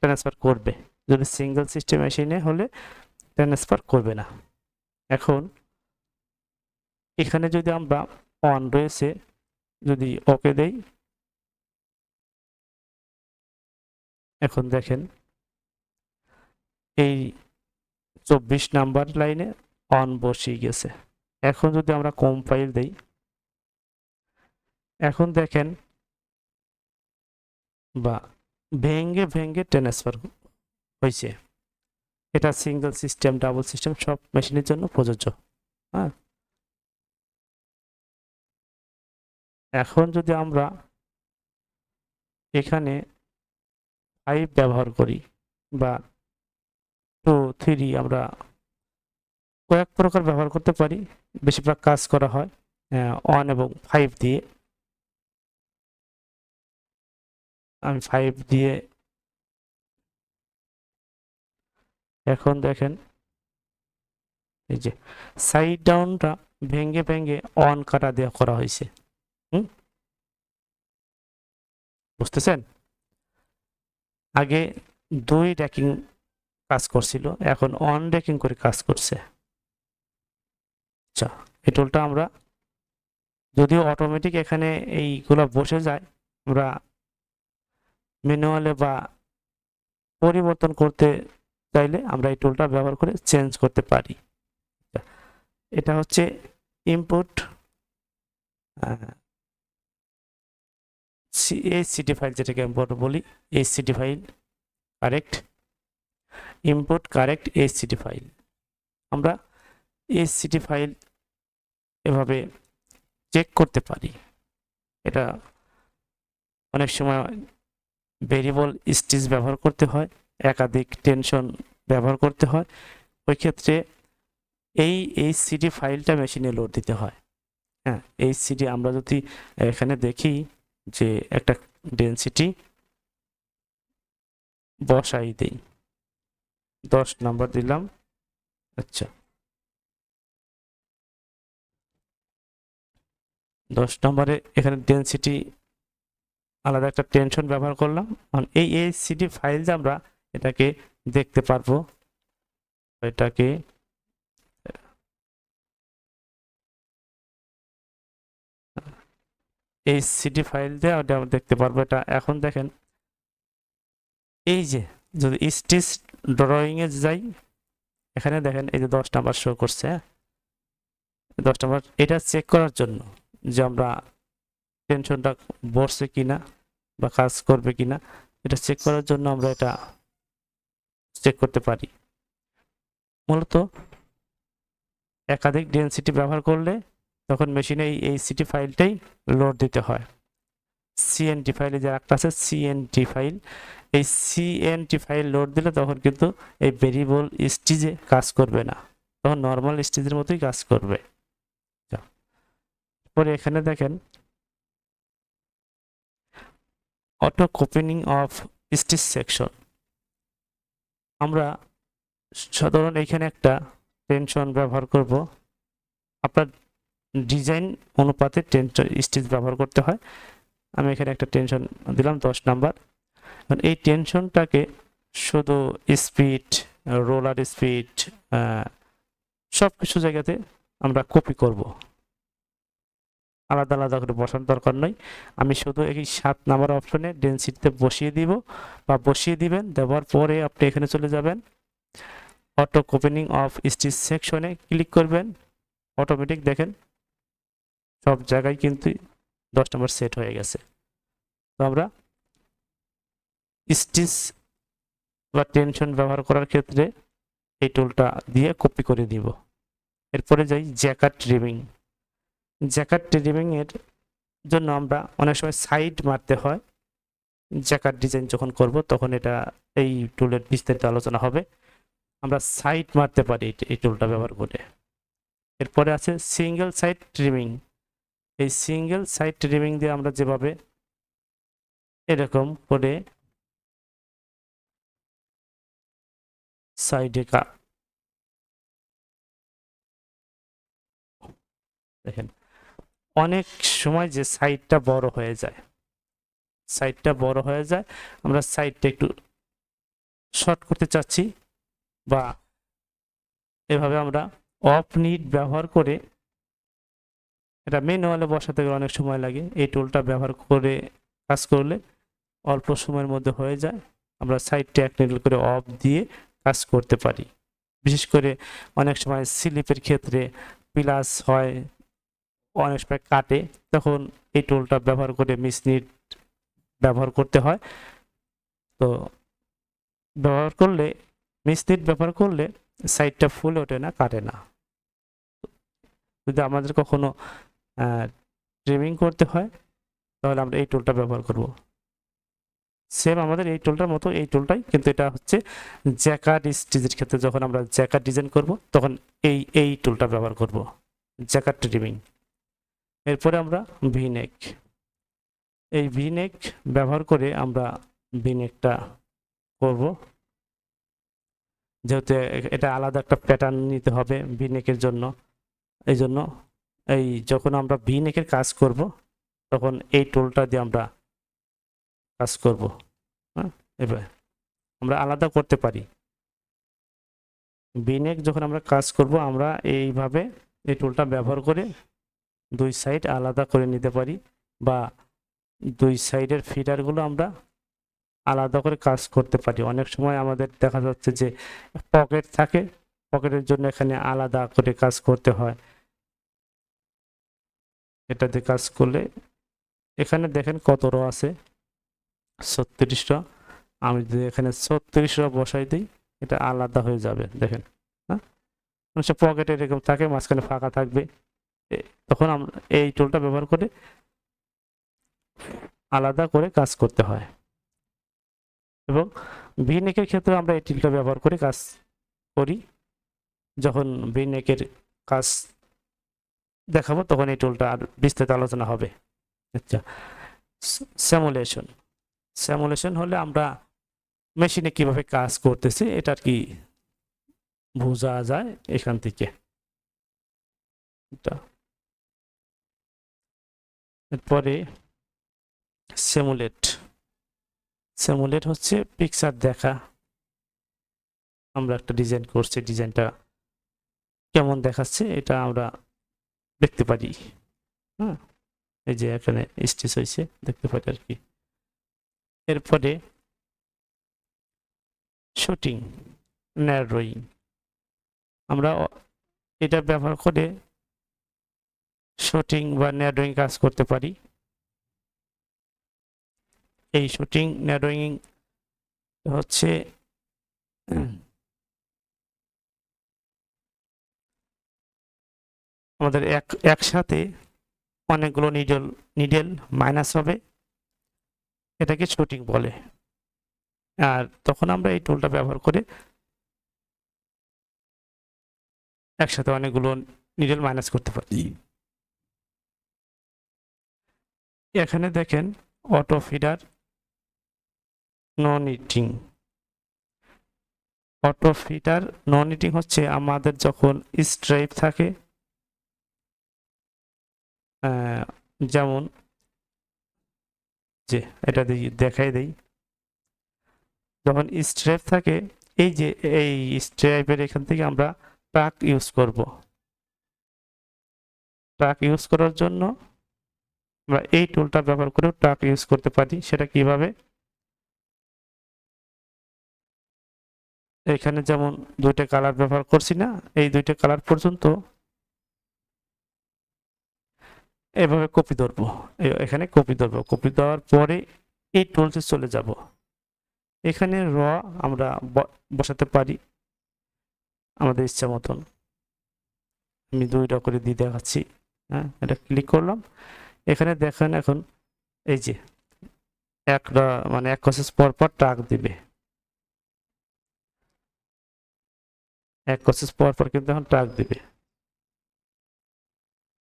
ট্রান্সফার করবে, যদি সিঙ্গেল সিস্টেম মেশিনে হলে ট্রান্সফার করবে না। এখন এখানে যদি আমরা অন রয়েছে যদি ওকে দেই, এখন দেখেন এই 24 নাম্বার লাইনে অন বসিয়ে গেছে। এখন যদি আমরা কম্পাইল দেই, এখন দেখেন বা ভেঙ্গে ভেঙ্গে ট্রান্সফার হয়েছে। এটা সিঙ্গেল সিস্টেম ডাবল সিস্টেম সব মেশিনের জন্য প্রযোজ্য। হ্যাঁ, এখন যদি আমরা এখানে 5 ব্যবহার করি বা 2 3, আমরা কয়েক প্রকার ব্যবহার করতে পারি, বেশিরভাগ কাজ করা হয় 1 এবং 5 দিয়ে। আমি 5 দিয়ে এখন দেখেন এই যে সাইড ডাউনটা ভেঙ্গে ভেঙ্গে অন কাটা দেওয়া করা হয়েছে। বুঝতেছেন? আগে 2 র্যাকিং কাজ করছিল, এখন অন র্যাকিং করে কাজ করছে। আচ্ছা, এই টুলটা আমরা যদিও অটোমেটিক এখানে এইগুলো বসে যায়, আমরা ম্যানুয়ালে বা পরিবর্তন করতে চাইলে আমরা এই টুলটা ব্যবহার করে চেঞ্জ করতে পারি। এটা হচ্ছে ইনপুট এইচসিটি ফাইল, যেটাকে আমি বলি HCT file correct, input correct HCT file. আমরা এইচসিটি ফাইল এভাবে চেক করতে পারি। এটা অনেক সময় ভেরিয়েবল স্টিচ ব্যবহার করতে হয়, একাধিক টেনশন ব্যবহার করতে হয়, ওই ক্ষেত্রে এই এইচসিটি ফাইলটা মেশিনে লোড দিতে হয়। হ্যাঁ, এইচসিটি আমরা যদি এখানে দেখি যে একটা ডেনসিটি বসাই দেই, 10 নাম্বার দিলাম। আচ্ছা, 10 নম্বরে এখানে ডেনসিটি আলাদা একটা টেনশন ব্যবহার করলাম। এই এইচসিটি ফাইল যে আমরা এটাকে দেখতে পারবো, এটাকে এইচসিটি ফাইল দিয়ে আমরা দেখতে পারবো এটা। এখন দেখেন এই যে যদি স্টিচ ড্রয়িং এ যাই, এখানে দেখেন এই যে 10 নাম্বার শো করছে। 10 নাম্বার এটা চেক করার জন্য যে আমরা টেনশনটা বসছে কিনা বা কাজ করবে কিনা, এটা চেক করার জন্য আমরা এটা চেক করতে পারি। মূলত একাধিক ডেনসিটি ব্যবহার করলে তখন মেশিনে এই এইচসিটি ফাইলটাই লোড দিতে হয়। সিএনটি ফাইলে যে একটা আছে সিএনটি ফাইল, এই সিএনটি ফাইল লোড দিলে তখন কিন্তু এই ভেরিয়েবল স্টিজে কাজ করবে না, তখন নর্মাল স্টিজের মতোই কাজ করবে। পরে এখানে দেখেন auto opening of stitch section, আমরা সাধারণ এখানে একটা টেনশন ব্যবহার করব। আপনার ডিজাইন অনুপাতে টেনশন স্টিচ ব্যবহার করতে হয়। আমি এখানে একটা টেনশন দিলাম 10 নাম্বার। এই টেনশনটাকে শুধু স্পিড, রোলার স্পিড, সব কিছু জায়গাতে আমরা কপি করব। আলাদা আলাদা করে বসানোর দরকার নয়। আমি শুধু এই 7 নাম্বার অপশনে ডেনসিটিতে বসিয়ে দিব বা বসিয়ে দিবেন। দেওয়ার পরে আপনি এখানে চলে যাবেন, অটো ওপেনিং অফ স্টিচ সেকশনে ক্লিক করবেন। অটোমেটিক দেখেন সব জায়গায় কিন্তু 10 নম্বর সেট হয়ে গেছে। তো আমরা স্টিচ বা টেনশন ব্যবহার করার ক্ষেত্রে এই টুলটা দিয়ে কপি করে দিব। এরপরে যাই জ্যাকার্ড ট্রিমিং। জ্যাকার্ড ট্রিমিং এর জন্য আমরা অনেক সময় সাইড মারতে হয়। জ্যাকার্ড ডিজাইন যখন করব তখন এটা এই টুলের বিস্তারিত আলোচনা হবে। আমরা সাইড মারতে পারি এই টুলটা ব্যবহার করে। এরপরে আছে সিঙ্গেল সাইড ট্রিমিং। এই সিঙ্গেল সাইড ট্রিমিং দিয়ে আমরা যেভাবে এরকম করে সাইডে দেখেন অনেক সময় যে সাইডটা বড় হয়ে যায়, আমরা সাইডটা একটু শর্ট করতে চাচ্ছি বা এভাবে আমরা অফ নিট ব্যবহার করে, এটা ম্যানুয়ালে বসাতে গেলে অনেক সময় লাগে, এই টুলটা ব্যবহার করে কাজ করলে অল্প সময়ের মধ্যে হয়ে যায়। আমরা সাইডটা এক নিডল করে অফ দিয়ে কাজ করতে পারি। বিশেষ করে অনেক সময় স্লিপের ক্ষেত্রে প্লাস হয়, অনেক সময় কাটে, তখন এই টুলটা ব্যবহার করে মিসনিট ব্যবহার করতে হয়। তো মিসনিট ব্যবহার করলে সাইডটা ফুলে ওঠে না, কাটে না। যদি আমাদের কখনো ট্রিমিং করতে হয় তাহলে আমরা এই টুলটা ব্যবহার করব। সেম আমাদের এই টুলটার মতো এই টুলটাই, কিন্তু এটা হচ্ছে জ্যাকার্ড স্টিচের ক্ষেত্রে যখন আমরা জ্যাকার্ড ডিজাইন করব তখন এই টুলটা ব্যবহার করব, জ্যাকার্ড ট্রিমিং। এরপরে আমরা ভিনেক, এই ভিনেক ব্যবহার করে আমরা ভিনেকটা করব। যেহেতু এটা আলাদা একটা প্যাটার্ন নিতে হবে ভিনেকের জন্য, এই জন্য যখন আমরা ভিনেকের কাজ করব তখন এই টুলটা দিয়ে আমরা কাজ করব। হ্যাঁ, এবার আমরা আলাদা করতে পারি। ভিনেক যখন আমরা কাজ করব আমরা এইভাবে এই টুলটা ব্যবহার করে দুই সাইড আলাদা করে নিতে পারি, বা দুই সাইডের ফিডারগুলো আমরা আলাদা করে কাজ করতে পারি। অনেক সময় আমাদের দেখা যাচ্ছে যে পকেট থাকে, পকেটের জন্য এখানে আলাদা করে কাজ করতে হয়। এটাতে কাজ করলে এখানে দেখেন কত রো আছে, 36টা। আমি যদি এখানে 36টা বসাই দিই এটা আলাদা হয়ে যাবে। দেখেন, হ্যাঁ, পকেটে এরকম থাকে, মাঝখানে ফাঁকা থাকবে। তখন আমরা এই টুলটা ব্যবহার করে আলাদা করে কাজ করতে হয়। এবং ভিনেকের ক্ষেত্রে আমরা এই টুলটা ব্যবহার করে কাজ করি। যখন ভিনেকের কাজ দেখাবো তখন এই টুলটা আর বিস্তারিত আলোচনা হবে। আচ্ছা, স্যামুলেশন। স্যামুলেশন হলে আমরা মেশিনে কিভাবে কাজ করতেছি এটা আর কি বোঝা যায় এখান থেকে। এরপরে সিমুলেট। সিমুলেট হচ্ছে পিকচার দেখা। আমরা একটা ডিজাইন করছি, ডিজাইনটা কেমন দেখাচ্ছে এটা আমরা দেখতে পারি। হ্যাঁ, এই যে এখানে স্টিচ হয়েছে দেখতে পারি আর কি। এরপরে শুটিং, ন্যারোয়িং। আমরা এটা ব্যবহার করে শুটিং বা ন্যারোয়িং কাজ করতে পারি। এই শুটিং ন্যারোয়িং হচ্ছে আমাদের একসাথে অনেকগুলো নিডেল মাইনাস হবে, এটাকে শুটিং বলে। আর তখন আমরা এই টুলটা ব্যবহার করে একসাথে অনেকগুলো নিডেল মাইনাস করতে পারি। এখানে দেখেন auto feeder non eating. Auto feeder non eating হচ্ছে আমাদের যখন স্ট্রাইপ থাকে, যেমন যে এটা দেখাই দেই, যখন স্ট্রাইপ থাকে এই যে এই স্ট্রাইপের এখান থেকে আমরা ট্রাক ইউজ করব। ট্রাক ইউজ করার জন্য আমরা এই টুলটা ব্যবহার করেও ট্র্যাক ইউজ করতে পারি। সেটা কিভাবে? এখানে যেমন দুইটা কালার ব্যবহার করছি না, এই দুইটা কালার পর্যন্ত এভাবে কপি ধরবো, এখানে কপি ধরবো, কপি দেওয়ার পরে এই টুলসে চলে যাব। এখানে আমরা বসাতে পারি আমাদের ইচ্ছা মতন। আমি দুইটা করে দিয়ে দেখাচ্ছি। হ্যাঁ, এটা ক্লিক করলাম। এখানে দেখেন এখন এই যে একটা মানে এক প্রসেস পর পর ট্র্যাক দিবে, এক প্রসেস পর পর কিন্তু এখন ট্র্যাক দিবে।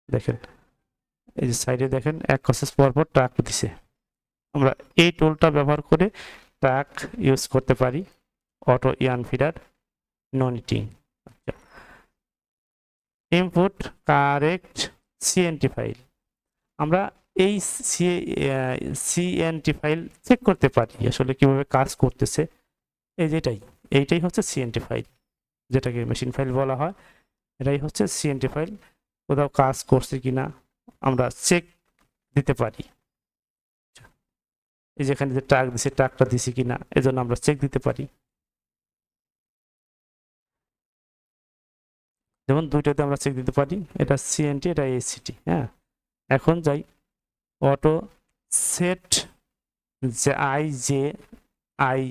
দেখেন এই যে সাইডে দেখেন এক প্রসেস পর পর ট্র্যাক দিছে। আমরা এই টুলটা ব্যবহার করে ট্র্যাক ইউজ করতে পারি, অটো ইয়ান feeder non eating. Input correct CNT file, আমরা এই সিএনটি ফাইল চেক করতে পারি আসলে কিভাবে কাজ করতেছে। এই যেটাই, এইটাই হচ্ছে সিএনটি ফাইল, যেটাকে মেশিন ফাইল বলা হয়। এটাই হচ্ছে সিএনটি ফাইল। কোথাও কাজ করছে কিনা আমরা চেক দিতে পারি। এই যেখানে যে ট্র্যাক দিছে, ট্র্যাকটা দিছি কিনা এজন্য আমরা চেক দিতে পারি। যেমন দুইটাতে আমরা চেক দিতে পারি, এটা সিএনটি, এটা এসিটি। হ্যাঁ, এখন যাই অটো সেট যে আই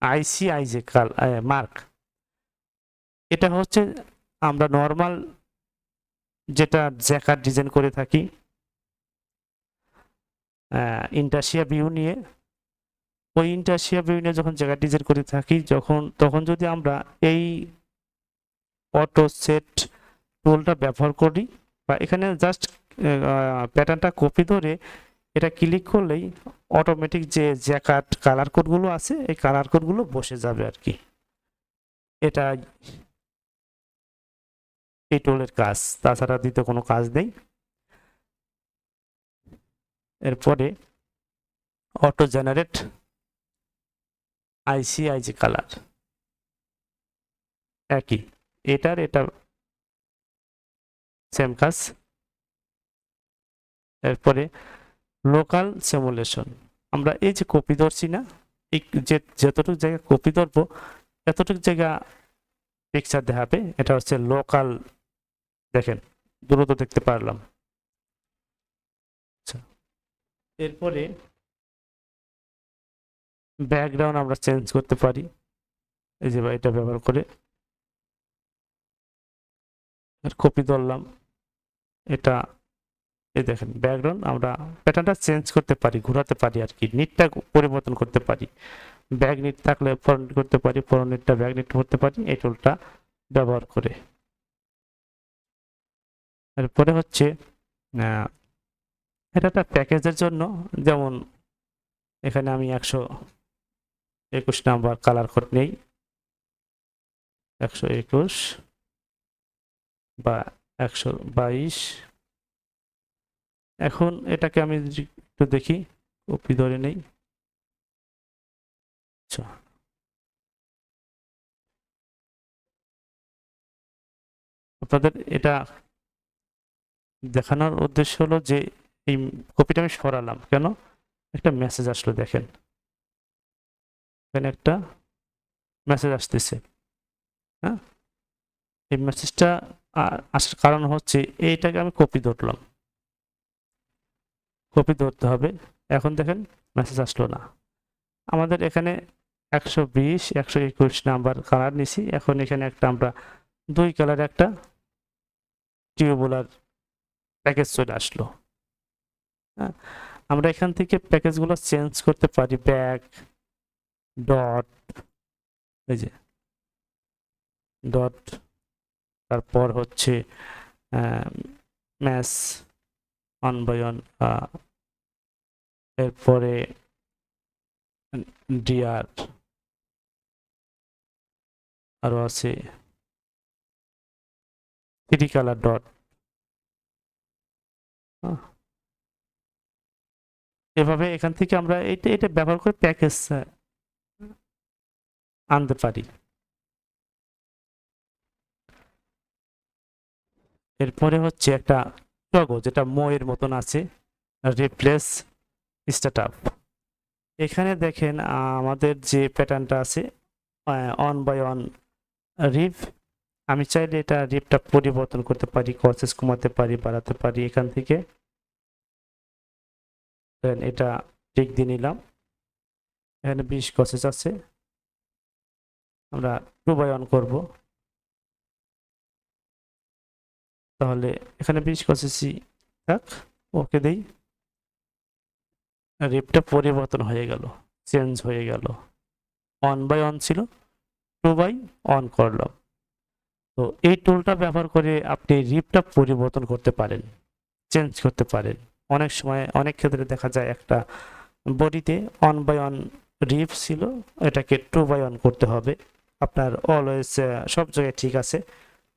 আইসি কাল মার্ক। এটা হচ্ছে আমরা নর্মাল যেটা জ্যাকার ডিজাইন করে থাকি ইন্টারশিয়া ভিউ নিয়ে, ওই ইন্টারশিয়া ভিউ নিয়ে যখন জ্যাকার ডিজাইন করে থাকি তখন যদি আমরা এই অটো সেট টুলটা ব্যবহার করি বা এখানে জাস্ট প্যাটার্নটা কপি ধরে এটা ক্লিক করলেই অটোমেটিক যে জ্যাকার্ড কালার কোডগুলো আছে এই কালার কোডগুলো বসে যাবে আর কি। এটা এই টুলের কাজ, তাছাড়া দিতে কোনো কাজ নেই। এরপরে অটো জেনারেট আইসি কালার, একই, এটা সেম কাজ। এরপরে লোকাল সিমুলেশন, আমরা এই যে কপি ধরছি না, এই যে যতটুকু জায়গা কপি ধরবো এতটুকু জায়গা পিকচার দেখাবে। এটা হচ্ছে লোকাল, দেখেন দ্রুত দেখতে পারলাম। আচ্ছা, এরপরে ব্যাকগ্রাউন্ড আমরা চেঞ্জ করতে পারি, এই যে এটা ব্যবহার করে কপি ধরলাম। এটা এই দেখেন ব্যাকগ্রাউন্ড আমরা প্যাটার্নটা চেঞ্জ করতে পারি, ঘোরাতে পারি আর কি, নিটটা পরিবর্তন করতে পারি। ব্যাক নিট থাকলে ফরনিট করতে পারি, ফরনিটটা ব্যাক নিট করতে পারি এই টুলটা ব্যবহার করে। এরপরে হচ্ছে এটা একটা প্যাকেজের জন্য, যেমন এখানে আমি 121 নাম্বার কালার কোড নেই, 121 বা 122। এখন এটাকে আমি একটু দেখি, কপি ধরে নেই। আচ্ছা, আপনাদের এটা দেখানোর উদ্দেশ্য হলো যে এই কপিটা আমি সরালাম কেন, একটা মেসেজ আসলো, দেখেন এখানে একটা মেসেজ আসতেছে। হ্যাঁ, এই মেসেজটা আসার কারণ হচ্ছে এইটাকে আমি কপি ধরলাম, কপি ধরতে হবে। এখন দেখেন মেসেজ আসলো না। আমাদের এখানে 120 121 নাম্বার কালার নিছি, এখন এখানে একটা আমরা 2 কালার একটা টিউবুলার প্যাকেজ চলে আসলো। হ্যাঁ, আমরা এখান থেকে প্যাকেজগুলো চেঞ্জ করতে পারি, ব্যাক ডট, এই যে ডট, তারপর হচ্ছে ম্যাস 1 বাই 1, এরপরে ডিআর আরো আছে 3 কালার ডট। এভাবে এখান থেকে আমরা এটা ব্যবহার করে প্যাকেজ আনতে পারি। এরপরে হচ্ছে একটা লগো যেটা ময়ের মতন আছে, রিপ্লেস স্টার্টআপ। এখানে দেখেন আমাদের যে প্যাটার্নটা আছে অন বাই অন রিভ, আমি চাইলে এটা রিভটা পরিবর্তন করতে পারি, কসেস কমাতে পারি, বাড়াতে পারি এখান থেকে। দেন এটা টিক দিয়ে নিলাম, এখানে 20 কসেস আছে, আমরা 2 বাই 1 করব, তাহলে এখানে 20 কসেসই থাক, ওকে দেই। রিভটা পরিবর্তন হয়ে গেল, চেঞ্জ হয়ে গেল, 1 বাই 1 ছিল 2 বাই 1 করলাম। তো এই টুলটা ব্যবহার করে আপনি রিভটা পরিবর্তন করতে পারেন, চেঞ্জ করতে পারেন। অনেক সময় অনেক ক্ষেত্রে দেখা যায় একটা বডিতে 1 বাই 1 রিভ ছিল, এটাকে 2 বাই 1 করতে হবে। আপনার অলওয়েজ সব জায়গায় ঠিক আছে,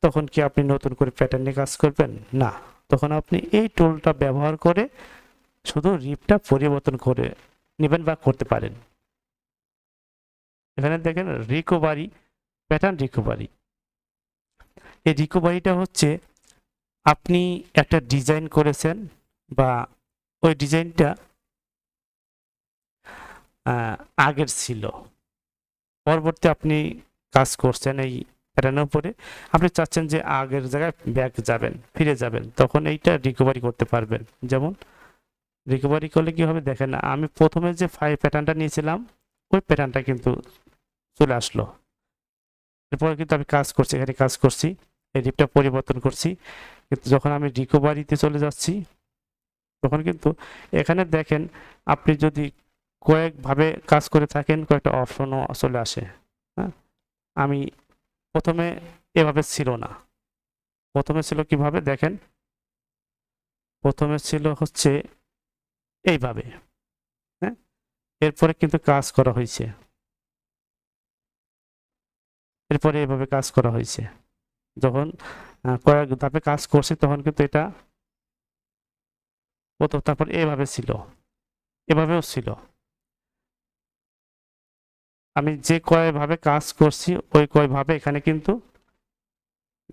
তখন কি আপনি নতুন করে প্যাটার্নে কাজ করবেন? না, তখন আপনি এই টুলটা ব্যবহার করে শুধু রিভটা পরিবর্তন করে নেবেন বা করতে পারেন। এখানে দেখেন রিকভারি, প্যাটার্ন রিকভারি। এই রিকভারিটা হচ্ছে আপনি একটা ডিজাইন করেছেন বা ওই ডিজাইনটা আগের ছিল, পরবর্তী আপনি কাজ করছেন এই প্যাটার্নের উপরে, আপনি চাচ্ছেন যে আগের জায়গায় ব্যাক যাবেন, ফিরে যাবেন, তখন এইটা রিকভারি করতে পারবেন। যেমন রিকভারি করলে কি হবে দেখেন, আমি প্রথমে যে প্যাটার্নটা নিয়েছিলাম ওই প্যাটার্নটা কিন্তু চলে আসলো, এরপরে কিন্তু আমি কাজ করছি, এখানে কাজ করছি, এই রিপটা পরিবর্তন করছি, কিন্তু যখন আমি রিকভারিতে চলে যাচ্ছি তখন কিন্তু এখানে দেখেন আপনি যদি কয়েকভাবে কাজ করে থাকেন কয়েকটা অপশনও চলে আসে। হ্যাঁ, আমি প্রথমে এভাবে ছিল না, প্রথমে ছিল কিভাবে দেখেন, প্রথমে ছিল হচ্ছে এইভাবে। হ্যাঁ, এরপরে কিন্তু কাজ করা হয়েছে, এরপরে এভাবে কাজ করা হয়েছে, যখন কয়েক ধাপে কাজ করছি তখন কিন্তু এটা প্রথম, তারপর এভাবে ছিল, এভাবেও ছিল। আমি যে কয়ভাবে কাজ করছি ওই কয়ভাবে এখানে কিন্তু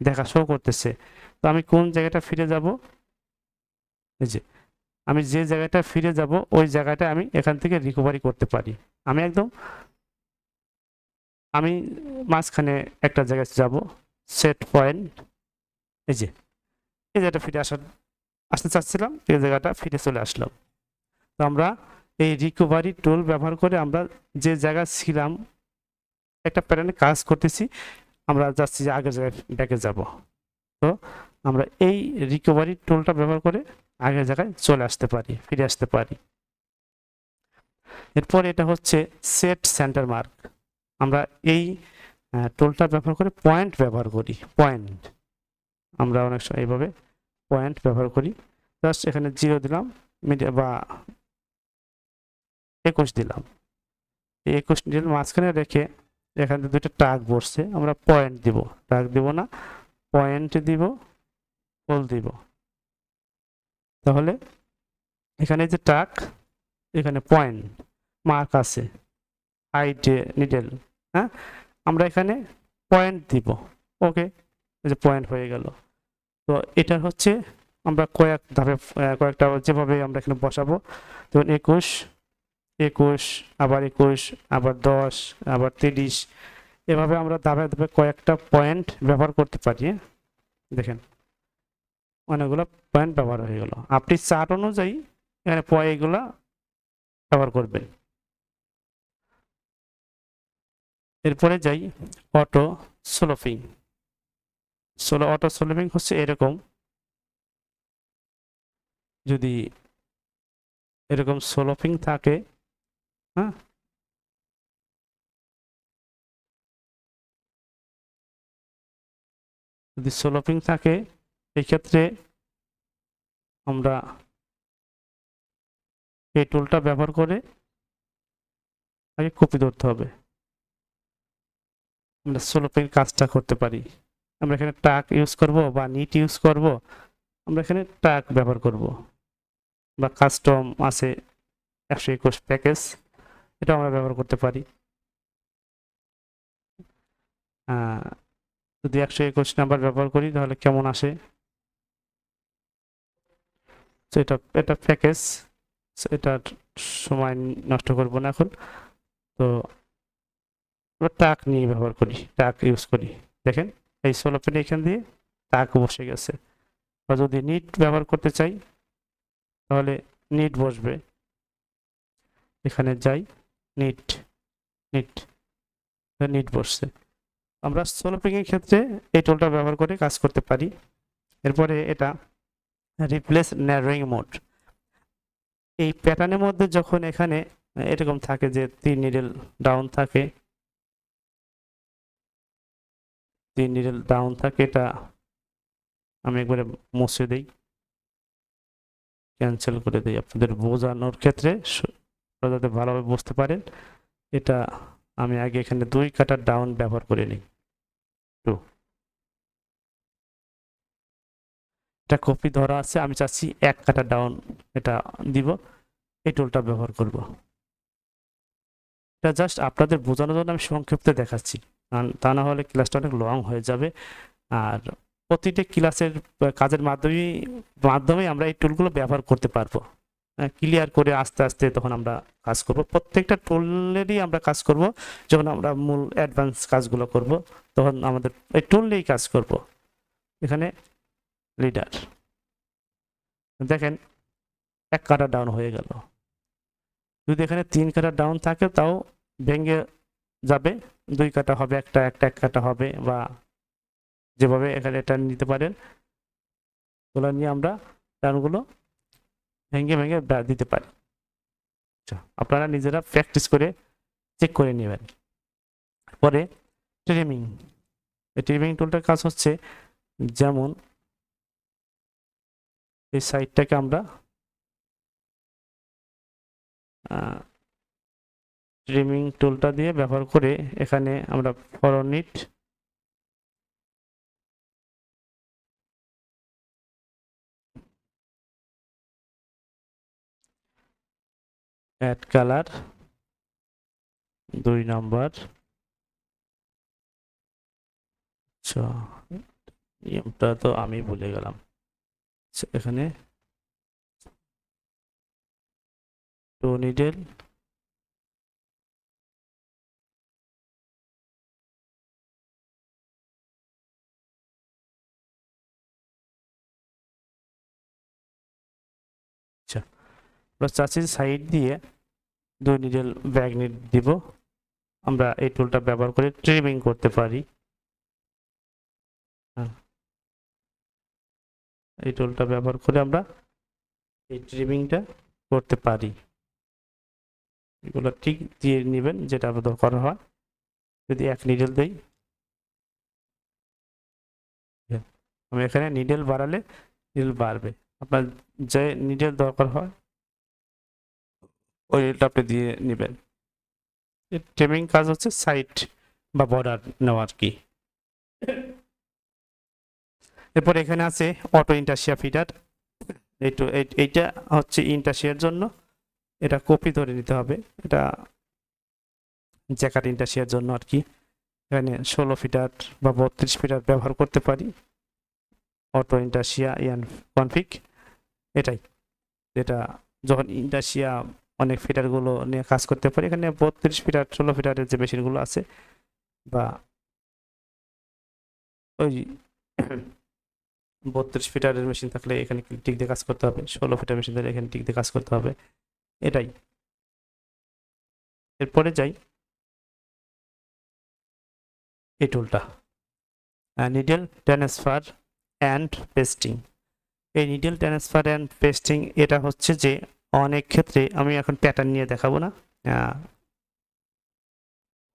দেখা শো করতেছে। তো আমি কোন জায়গাটা ফিরে যাব, এই যে আমি যে জায়গাটা ফিরে যাব ওই জায়গাটা আমি এখান থেকে রিকভারি করতে পারি। আমি একদম আমি মাঝখানে একটা জায়গায় যাব, সেট পয়েন্ট, এই যে এই জায়গাটা ফিরে আসতে চাচ্ছিলাম, এই জায়গাটা ফিরে চলে আসলাম। তো আমরা এই রিকভারি টুল ব্যবহার করে আমরা যে জায়গায় ছিলাম একটা প্যাটার্নে কাজ করতেছি, আমরা যাচ্ছি যে আগের জায়গায় ব্যাকে যাব। তো আমরা এই রিকভারি টুলটা ব্যবহার করে আগের জায়গায় চলে আসতে পারি, ফিরে আসতে পারি। এরপর এটা হচ্ছে সেট সেন্টার মার্ক। আমরা এই টুলটা ব্যবহার করে পয়েন্ট ব্যবহার করি, পয়েন্ট আমরা অনেক সময় এইভাবে পয়েন্ট ব্যবহার করি। জাস্ট এখানে 0 দিলাম বা 21 দিলাম, এই 21 দিলাম মাঝখানে রেখে এখানে দুটো টাগ বসছে, আমরা পয়েন্ট দিব, টাগ দিব না, পয়েন্ট দিব, হোল দিব। তাহলে এখানে যে টাগ, এখানে পয়েন্ট মার্ক আছে, হাইট নিডেল, হ্যাঁ, আমরা এখানে পয়েন্ট দিব, ওকে, এই যে পয়েন্ট হয়ে গেল। তো এটা হচ্ছে আমরা কয়েক ধাপে কয়েকটা যেভাবে আমরা এখানে বসাবো, যেমন 21, 21, আবার 21, আবার 10, আবার 30, এভাবে আমরা ধাপে ধাপে কয়েকটা পয়েন্ট ব্যবহার করতে পারি। দেখেন অনেকগুলো পয়েন্ট ব্যবহার হয়ে গেল, আপনি চার্ট অনুযায়ী এখানে এগুলা ব্যবহার করবেন। এরপরে যাই অটো স্লোপিং। অটো স্লোপিং হচ্ছে এরকম, যদি এরকম স্লোপিং থাকে, হ্যাঁ, যদি স্লোপিং থাকে এই ক্ষেত্রে আমরা এই টুলটা ব্যবহার করে আগে কপি ধরতে হবে, আমরা স্লোপিং কাজটা করতে পারি। আমরা এখানে টাক ইউজ করব বা নিট ইউজ করব, আমরা এখানে টাক ব্যবহার করব, বা কাস্টম আছে 121 প্যাকেজ, এটা আমরা ব্যবহার করতে পারি। যদি 121 নাম্বার ব্যবহার করি তাহলে কেমন আসে, তো এটা এটা প্যাকেজ, এটার সময় নষ্ট করব না এখন। তো টাক নিয়ে ব্যবহার করি, টাক ইউজ করি। দেখেন এই সোলো পেন এখান দিয়ে টাক বসে গেছে। বা যদি নিট ব্যবহার করতে চাই তাহলে নিট বসবে, এখানে যাই নিট, নিট, নিট বসছে। আমরা সোলোপিং এর ক্ষেত্রে এই টুলটা ব্যবহার করে কাজ করতে পারি। এরপরে এটা রিপ্লেস ন্যারোয়িং মোড। এই প্যাটার্নের মধ্যে যখন এখানে এরকম থাকে যে 3 নিডল ডাউন থাকে, 3 নিডল ডাউন থাকে, এটা আমি একবারে মুছে দেই, ক্যান্সেল করে দেই আপনাদের বোঝানোর ক্ষেত্রে, যাতে ভালোভাবে বুঝতে পারেন। এটা আমি আগে এখানে 2 কাটা ডাউন ব্যবহার করে নিই। এটা কপি ধরা আছে, আমি চাচ্ছি 1 কাটা ডাউন এটা দিব, এই টুলটা ব্যবহার করব। এটা জাস্ট আপনাদের বোঝানোর জন্য আমি সংক্ষিপ্ত দেখাচ্ছি, তা না হলে ক্লাসটা অনেক লং হয়ে যাবে। আর প্রতিটা ক্লাসের কাজের মাধ্যমে আমরা এই টুলগুলো ব্যবহার করতে পারবো। ক্লিয়ার করে আস্তে আস্তে তখন আমরা কাজ করব, প্রত্যেকটা টুলেরই আমরা কাজ করব। যখন আমরা মূল অ্যাডভান্স কাজগুলো করব তখন আমাদের এই টুল নিয়েই কাজ করব। এখানে লিডার দেখেন 1 কাটা ডাউন হয়ে গেল। যদি এখানে 3 কাটা ডাউন থাকে তাও ভেঙে যাবে, 2 কাটা হবে, একটা 1 কাটা হবে, বা যেভাবে এখানে এটা নিতে পারেন। ওগুলো নিয়ে আমরা ডাউনগুলো ভেঙে ভেঙে দিতে পারি। আচ্ছা, আপনারা নিজেরা প্র্যাকটিস করে চেক করে নেবেন। পরে ট্রিমিং, এই ট্রিমিং টুলটার কাজ হচ্ছে, যেমন এই সাইডটাকে আমরা ট্রিমিং টুলটা দিয়ে ব্যবহার করে এখানে আমরা ফরনিট অ্যাড কালার 2 নাম্বার। আচ্ছা, নিয়মটা তো আমি ভুলে গেলাম। আচ্ছা, এখানে 2 নিডল আচ্ছা, আমরা চাচ্ছি সাইড দিয়ে 2 নিডল ব্যাক নিড দিব। আমরা এই টুলটা ব্যবহার করে ট্রিমিং করতে পারি। এই টুলটা ব্যবহার করে আমরা এই ট্রিমিংটা করতে পারি। এগুলো ঠিক দিয়ে নেবেন যেটা দরকার হয়। যদি 1 নিডল দেই, আমি এখানে নিডল বাড়ালে নিডল বাড়বে, আপনার যে নিডল দরকার হয় ওই নিডলটা আপনি দিয়ে নেবেন। ট্রিমিং কাজ হচ্ছে সাইড বা বর্ডার নেওয়ার কি। এরপর এখানে আছে অটো ইন্টারশিয়া ফিডার। এইটা হচ্ছে ইন্টারশিয়ার জন্য, এটা কপি ধরে নিতে হবে। এটা জ্যাকার ইন্টারশিয়ার জন্য আর কি। এখানে 16 ফিটার বা 32 ফিটার ব্যবহার করতে পারি। অটো ইন্টারশিয়া ইয়ান কনফিগ, এটাই যেটা যখন ইন্টারশিয়া অনেক ফিটারগুলো নিয়ে কাজ করতে পারি। এখানে 32 ফিটার 16 ফিটারের যে মেশিনগুলো আছে, বা ওই 32 ফিটারের মেশিন থাকলে এখানে টিক দিয়ে কাজ করতে হবে, 16 ফিটার মেশিন থাকলে এখানে টিক দিয়ে কাজ করতে হবে, এটাই। এরপরে যাই এই টুলটা, নিডল ট্রান্সফার অ্যান্ড পেস্টিং। এই নিডল ট্রান্সফার অ্যান্ড পেস্টিং এটা হচ্ছে যে অনেক ক্ষেত্রে, আমি এখন প্যাটার্ন নিয়ে দেখাবো না,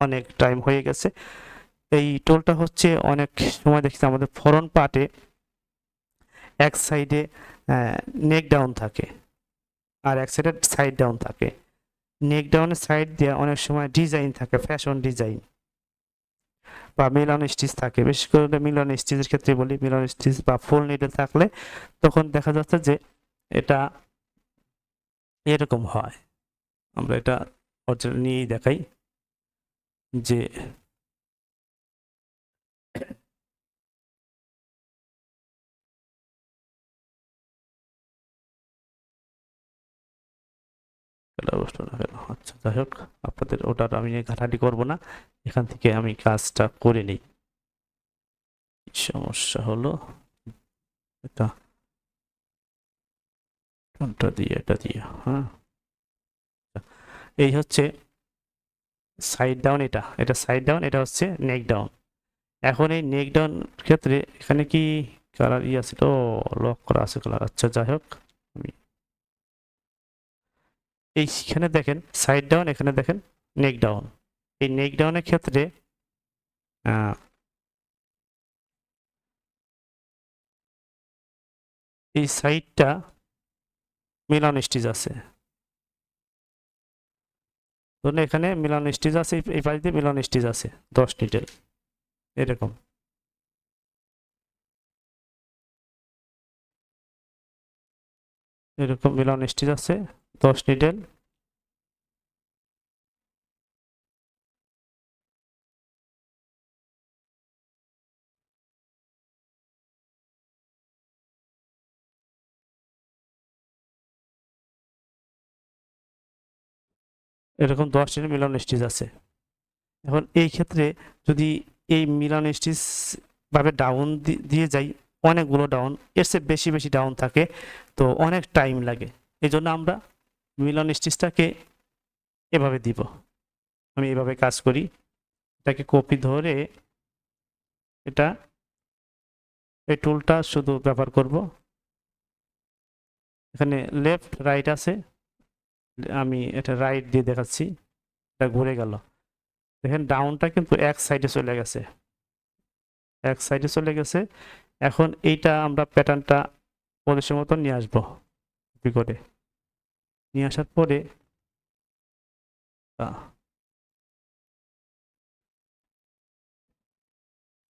অনেক টাইম হয়ে গেছে। এই টুলটা হচ্ছে অনেক সময় দেখছি আমাদের ফরন্ট পার্টে এক সাইডে নেক ডাউন থাকে আর এক সাইডে সাইড ডাউন থাকে। নেক ডাউনের সাইড দিয়ে অনেক সময় ডিজাইন থাকে, ফ্যাশন ডিজাইন বা মিলন স্টিচ থাকে। বিশেষ করে মিলন স্টিচের ক্ষেত্রে বলি, মিলন স্টিচ বা ফুল নিডল থাকলে তখন দেখা যাচ্ছে যে এটা এরকম হয়। আমরা এটা অরিজিনাল নিয়েই দেখাই যে বসলো না কেন? আচ্ছা যাই হোক, আপনাদের ওটার আমি ঘাটাঘাটি করব না, এখান থেকে আমি কাজটা করে নিই। সমস্যা হলো এটা, কোনটা দিয়ে, এটা দিয়ে, হ্যাঁ। এই হচ্ছে সাইড ডাউন, এটা এটা সাইড ডাউন, এটা হচ্ছে নেক ডাউন। এখন এই নেক ডাউন ক্ষেত্রে এখানে কি কালার ই আছে, তো লক করা আছে কালার। আচ্ছা যাই হোক, আমি এইখানে দেখেন সাইড ডাউন, এখানে দেখেন নেক ডাউন। এই নেক ডাউনের ক্ষেত্রে এই সাইডটা মিলান স্টিচ আছে, ধরুন এখানে মিলান স্টিচ আছে, এই পাশ দিয়ে মিলান স্টিচ আছে 10 নিডেল এরকম। এরকম মিলান স্টিচ আছে 10 নিডেল। এরকম 10 নিডেল মিলান স্টিচ আছে। এখন এই ক্ষেত্রে যদি এই মিলান স্টিচ ভাবে ডাউন দিয়ে যাই, অনেকগুলো ডাউন, এর চেয়ে বেশি বেশি ডাউন থাকে, তো অনেক টাইম লাগে। এই জন্য আমরা মিলান স্টিচটাকে এভাবে দিব। আমি এভাবে কাজ করি, এটাকে কপি ধরে এটা এই টুলটা শুধু ব্যবহার করব। এখানে লেফট রাইট আছে, আমি এটা রাইট দিয়ে দেখাচ্ছি, এটা ঘুরে গেল। দেখেন ডাউনটা কিন্তু এক সাইডে চলে গেছে, এক সাইডে চলে গেছে। এখন এইটা আমরা প্যাটার্নটা পজিশন মতো নিয়ে আসবো, কপি করে নিয়ে আসার পরে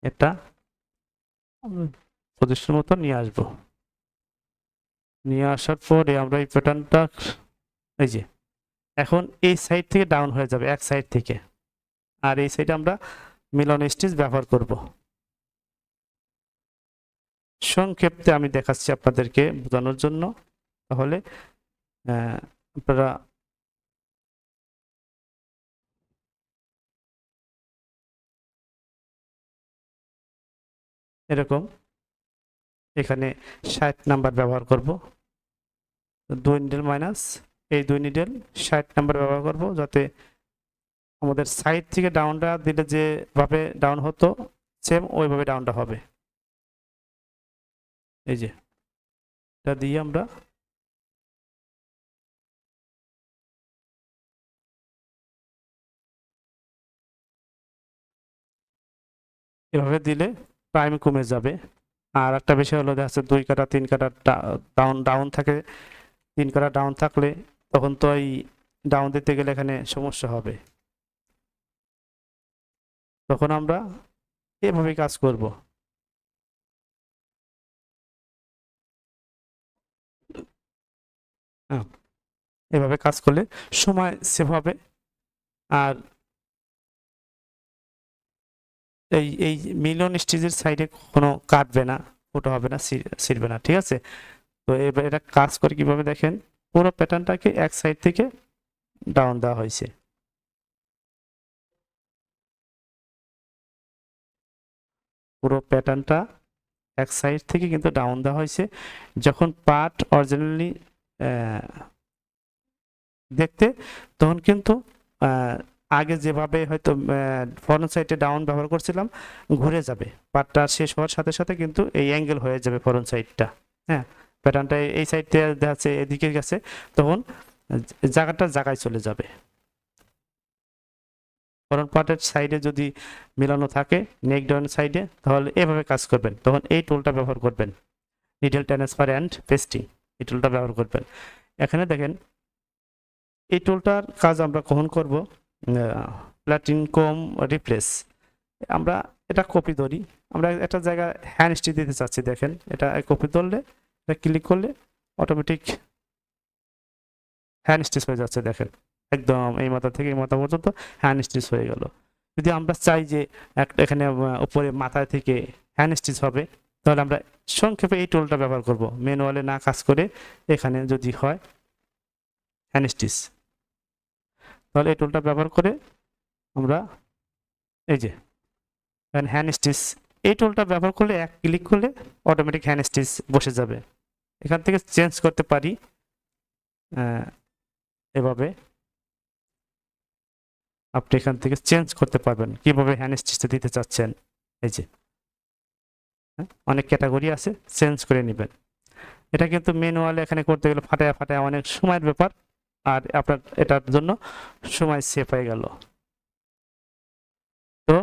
এটা পজিশন মতো নিয়ে আসবো। নিয়ে আসার পরে আমরা এই প্যাটার্নটা, এই যে এখন এই সাইড থেকে ডাউন হয়ে যাবে এক সাইড থেকে, আর এই সাইডে আমরা মিলন স্টিচ ব্যবহার করব। সংক্ষেপে আমি দেখাচ্ছি আপনাদেরকে বোঝানোর জন্য, তাহলে আপনারা এরকম এখানে 60 নাম্বার ব্যবহার করব, 2 নিডেল মাইনাস এই 2 নিডেল 60 নাম্বার ব্যবহার করব, যাতে আমাদের সাইড থেকে ডাউনটা দিলে যেভাবে ডাউন হতো সেম ওইভাবে ডাউনটা হবে। এই যে এটা দিয়ে আমরা এভাবে দিলে টাইম কমে যাবে। আর একটা বিষয় হলো দেখা যাচ্ছে 2 কাটা 3 কাটা ডাউন ডাউন থাকে, 3 কাটা ডাউন থাকলে তখন তো এই ডাউন দিতে গেলে এখানে সমস্যা হবে, তখন আমরা এভাবে কাজ করব। এভাবে কাজ করলে সময় সেভ হবে, আর এই মিলন স্টিচের সাইডে কোনো কাটবে না, ফোটো হবে না, ছিঁড়বে না, ঠিক আছে। তো এবার এটা কাজ করে কিভাবে দেখেন, পুরো প্যাটার্নটাকে এক সাইড থেকে ডাউন দেওয়া হয়েছে, পুরো প্যাটার্নটা এক সাইড থেকে কিন্তু ডাউন দেওয়া হয়েছে। যখন পার্ট অরিজিনালি দেখতে, তখন কিন্তু আগে যেভাবে হয়তো ফরন সাইডে ডাউন ব্যবহার করছিলাম ঘুরে যাবে, পার্টটা শেষ হওয়ার সাথে সাথে কিন্তু এই অ্যাঙ্গেল হয়ে যাবে ফরন সাইডটা। হ্যাঁ, প্যাটার্নটা এই সাইড থেকে দেখা যাচ্ছে এদিকে গেছে, তখন জায়গাটা জায়গায় চলে যাবে। ফরন পার্টের সাইডে যদি মিলানো থাকে নেক ডাউন সাইডে, তাহলে এভাবে কাজ করবেন, তখন এই টুলটা ব্যবহার করবেন, নিডল ট্রান্সফার অ্যান্ড পেস্টিং, এই টুলটা ব্যবহার করবেন। এখানে দেখেন এই টুলটার কাজ আমরা কখন করব, প্লাটিন কম রিপ্লেস, আমরা এটা কপি ধরি, আমরা একটা জায়গায় হ্যান্ড স্টিচ দিতে চাচ্ছি, দেখেন এটা কপি ধরলে এটা ক্লিক করলে অটোমেটিক হ্যান্ড স্টিচ হয়ে যাচ্ছে, দেখেন একদম এই মাথা থেকে এই মাথা পর্যন্ত হ্যান্ড স্টিচ হয়ে গেল। যদি আমরা চাই যে এখানে উপরে মাথায় থেকে হ্যান্ড স্টিচ হবে, তাহলে আমরা সংক্ষেপে এই টুলটা ব্যবহার করব, ম্যানুয়ালে না কাজ করে এখানে যদি হয় হ্যান্ড স্টিচ, তাহলে এই টুলটা ব্যবহার করে আমরা এই যে হ্যান্ড স্টিচ, এই টুলটা ব্যবহার করলে এক ক্লিক করলে অটোমেটিক হ্যান্ড স্টিচ বসে যাবে। এখান থেকে চেঞ্জ করতে পারি এভাবে, আপনি এখান থেকে চেঞ্জ করতে পারবেন কিভাবে হ্যান্ড স্টিচটা দিতে চাচ্ছেন। এই যে অনেক ক্যাটাগরি আছে, চেঞ্জ করে নেবেন। এটা কিন্তু ম্যানুয়ালি এখানে করতে গেলে ফাটায় ফাটায় অনেক সময়ের ব্যাপার, আর আপনার এটার জন্য সময় সেভ হয়ে গেল। তো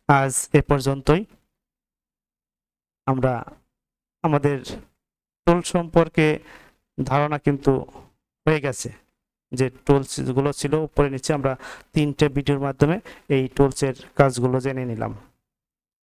আজ এ পর্যন্তই। আমরা আমাদের টুল সম্পর্কে ধারণা কিন্তু হয়ে গেছে, যে টুলস গুলো ছিল উপরে নিচে, আমরা 3টে ভিডিওর মাধ্যমে এই টুলসের কাজগুলো জেনে নিলাম।